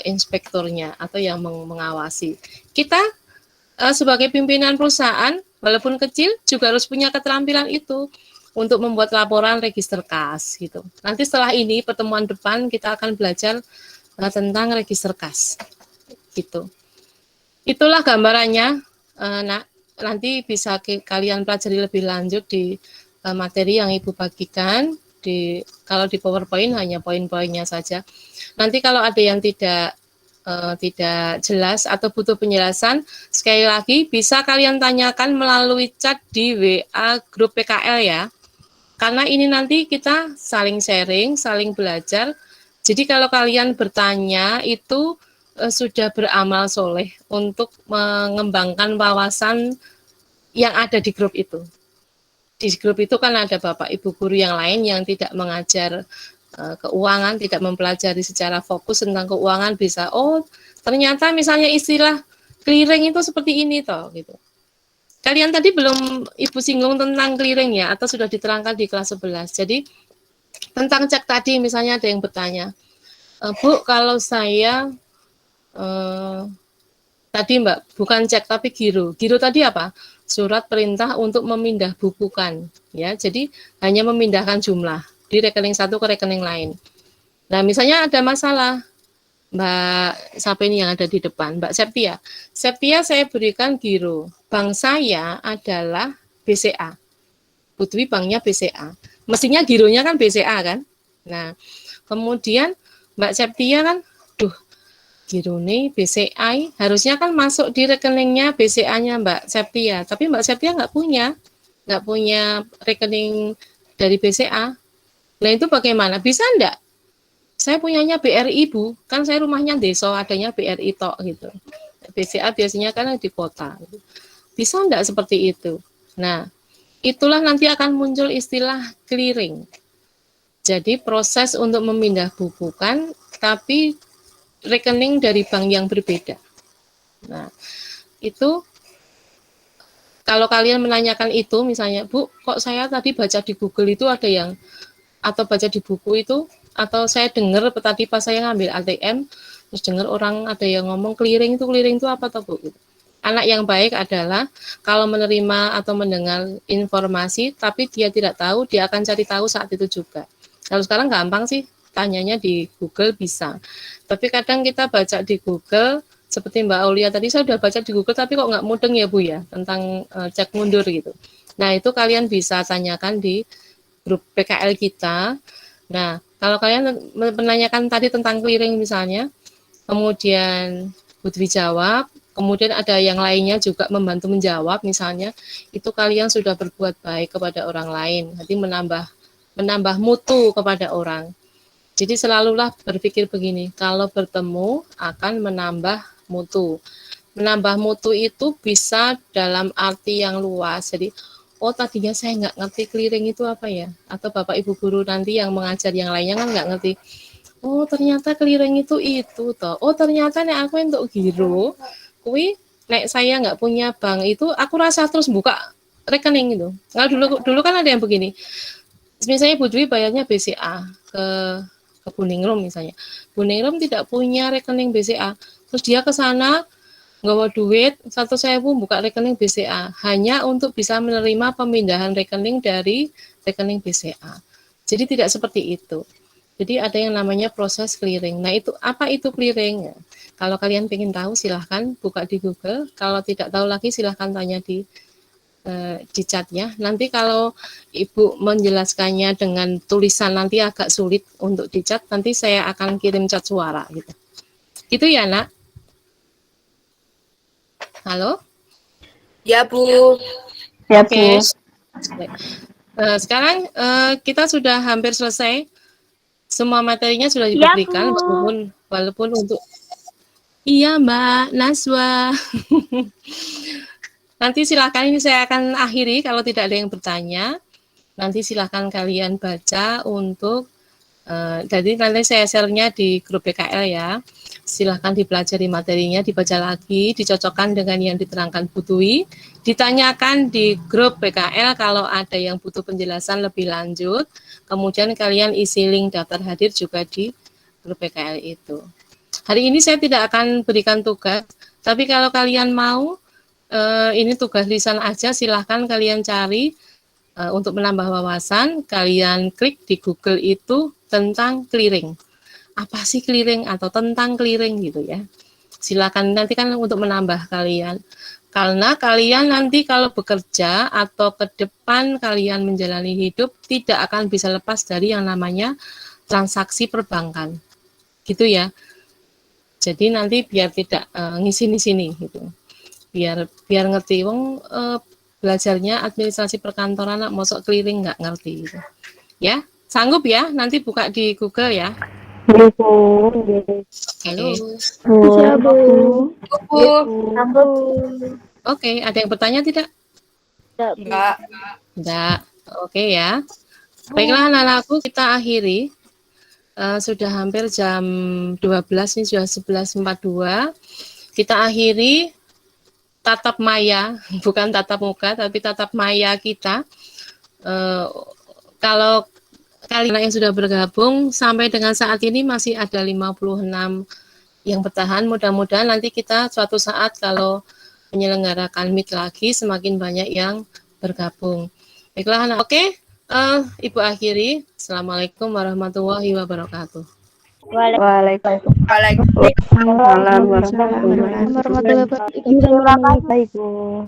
inspektornya atau yang mengawasi. Kita sebagai pimpinan perusahaan, walaupun kecil, juga harus punya keterampilan itu untuk membuat laporan register kas gitu. Nanti setelah ini pertemuan depan kita akan belajar tentang register kas gitu. Itulah gambarannya. Nanti bisa kalian pelajari lebih lanjut di materi yang Ibu bagikan. Kalau di PowerPoint hanya poin-poinnya saja. Nanti kalau ada yang tidak jelas atau butuh penjelasan, sekali lagi bisa kalian tanyakan melalui chat di WA grup PKL ya. Karena ini nanti kita saling sharing, saling belajar. Jadi kalau kalian bertanya itu sudah beramal soleh untuk mengembangkan wawasan yang ada di grup itu. Di grup itu kan ada Bapak Ibu guru yang lain yang tidak mengajar keuangan, tidak mempelajari secara fokus tentang keuangan, bisa ternyata misalnya istilah clearing itu seperti ini toh gitu. Kalian tadi belum Ibu singgung tentang clearing ya, atau sudah diterangkan di kelas 11. Jadi tentang cek tadi misalnya ada yang bertanya, Bu, kalau saya tadi Mbak bukan cek tapi giro. Giro tadi apa? Surat perintah untuk memindah bukukan ya. Jadi hanya memindahkan jumlah di rekening satu ke rekening lain. Nah, misalnya ada masalah Mbak siapa ini yang ada di depan, Mbak Septia. Septia saya berikan giro. Bank saya adalah BCA. Putwi banknya BCA. Mestinya gironya kan BCA kan? Nah, kemudian Mbak Septia kan, giro nih BCA harusnya kan masuk di rekeningnya BCA-nya Mbak Septia. Tapi Mbak Septia nggak punya rekening dari BCA. Nah, itu bagaimana? Bisa enggak? Saya punyanya BRI Bu, kan saya rumahnya desa, adanya BRI tok gitu. BCA biasanya kan di kota. Bisa enggak seperti itu? Nah, itulah nanti akan muncul istilah clearing. Jadi proses untuk memindah bukukan, tapi rekening dari bank yang berbeda. Nah, itu kalau kalian menanyakan itu, misalnya Bu, kok saya tadi baca di Google itu ada yang atau baca di buku itu, atau saya dengar tadi pas saya ngambil ATM, terus dengar orang ada yang ngomong clearing itu apa toh Bu? Gitu. Anak yang baik adalah kalau menerima atau mendengar informasi, tapi dia tidak tahu, dia akan cari tahu saat itu juga. Kalau sekarang gampang sih, tanyanya di Google bisa. Tapi kadang kita baca di Google, seperti Mbak Aulia tadi, saya sudah baca di Google, tapi kok nggak mudeng ya Bu ya, tentang cek mundur gitu. Nah itu kalian bisa tanyakan di grup PKL kita. Nah kalau kalian menanyakan tadi tentang clearing misalnya, kemudian Putri jawab, kemudian ada yang lainnya juga membantu menjawab misalnya, itu kalian sudah berbuat baik kepada orang lain, nanti menambah mutu kepada orang. Jadi selalulah berpikir begini, kalau bertemu akan menambah mutu. Menambah mutu itu bisa dalam arti yang luas, jadi oh tadinya saya nggak ngerti clearing itu apa ya, atau Bapak Ibu guru nanti yang mengajar yang lainnya kan nggak ngerti, oh ternyata clearing itu toh, oh ternyata nek aku untuk giro kui nek saya nggak punya bank itu aku rasa terus buka rekening itu. Nah dulu kan ada yang begini, misalnya Bu Dwi bayarnya BCA ke Buningrum misalnya, Buningrum tidak punya rekening BCA, terus dia ke sana nggawa duit 1.000 buka rekening BCA hanya untuk bisa menerima pemindahan rekening dari rekening BCA. Jadi tidak seperti itu. Jadi ada yang namanya proses clearing. Nah itu apa itu clearing? Kalau kalian ingin tahu silahkan buka di Google. Kalau tidak tahu lagi silahkan tanya di chat ya. Nanti kalau Ibu menjelaskannya dengan tulisan nanti agak sulit untuk di chat. Nanti saya akan kirim chat suara gitu. Itu ya Nak. Halo? Ya, Bu. Ya, Oke. Bu. Sekarang kita sudah hampir selesai. Semua materinya sudah Ya, diberikan, Bu. walaupun untuk iya Mbak Naswa. Nanti silakan, ini saya akan akhiri kalau tidak ada yang bertanya. Nanti silakan kalian baca untuk jadi nanti saya share-nya di grup PKL ya. Silahkan dipelajari materinya, dibaca lagi, dicocokkan dengan yang diterangkan Bu Dwi, ditanyakan di grup PKL kalau ada yang butuh penjelasan lebih lanjut, kemudian kalian isi link daftar hadir juga di grup PKL itu. Hari ini saya tidak akan berikan tugas, tapi kalau kalian mau, ini tugas lisan aja, silahkan kalian cari untuk menambah wawasan, kalian klik di Google itu tentang clearing. Apa sih clearing atau tentang clearing gitu ya. Silakan nanti kan untuk menambah kalian. Karena kalian nanti kalau bekerja atau ke depan kalian menjalani hidup tidak akan bisa lepas dari yang namanya transaksi perbankan. Gitu ya. Jadi nanti biar tidak ngisi-sini gitu. Biar ngerti wong belajarnya administrasi perkantoran anak mosok clearing nggak ngerti gitu. Ya, sanggup ya nanti buka di Google ya. Halo. Bisa, Bu. Oke, ada yang bertanya tidak? Enggak. Tidak. Oke ya. Baiklah anak-anakku, kita akhiri. Sudah hampir jam 12 nih, sudah 11.42. Kita akhiri tatap maya, bukan tatap muka, tapi tatap maya kita. Kalau kalian yang sudah bergabung sampai dengan saat ini masih ada 56 yang bertahan. Mudah-mudahan nanti kita suatu saat kalau menyelenggarakan meet lagi semakin banyak yang bergabung. Baiklah anak, oke. Ibu akhiri. Assalamualaikum warahmatullahi wabarakatuh. Waalaikumsalam warahmatullahi wabarakatuh. Warahmatullahi wabarakatuh. Terima kasih, Bu.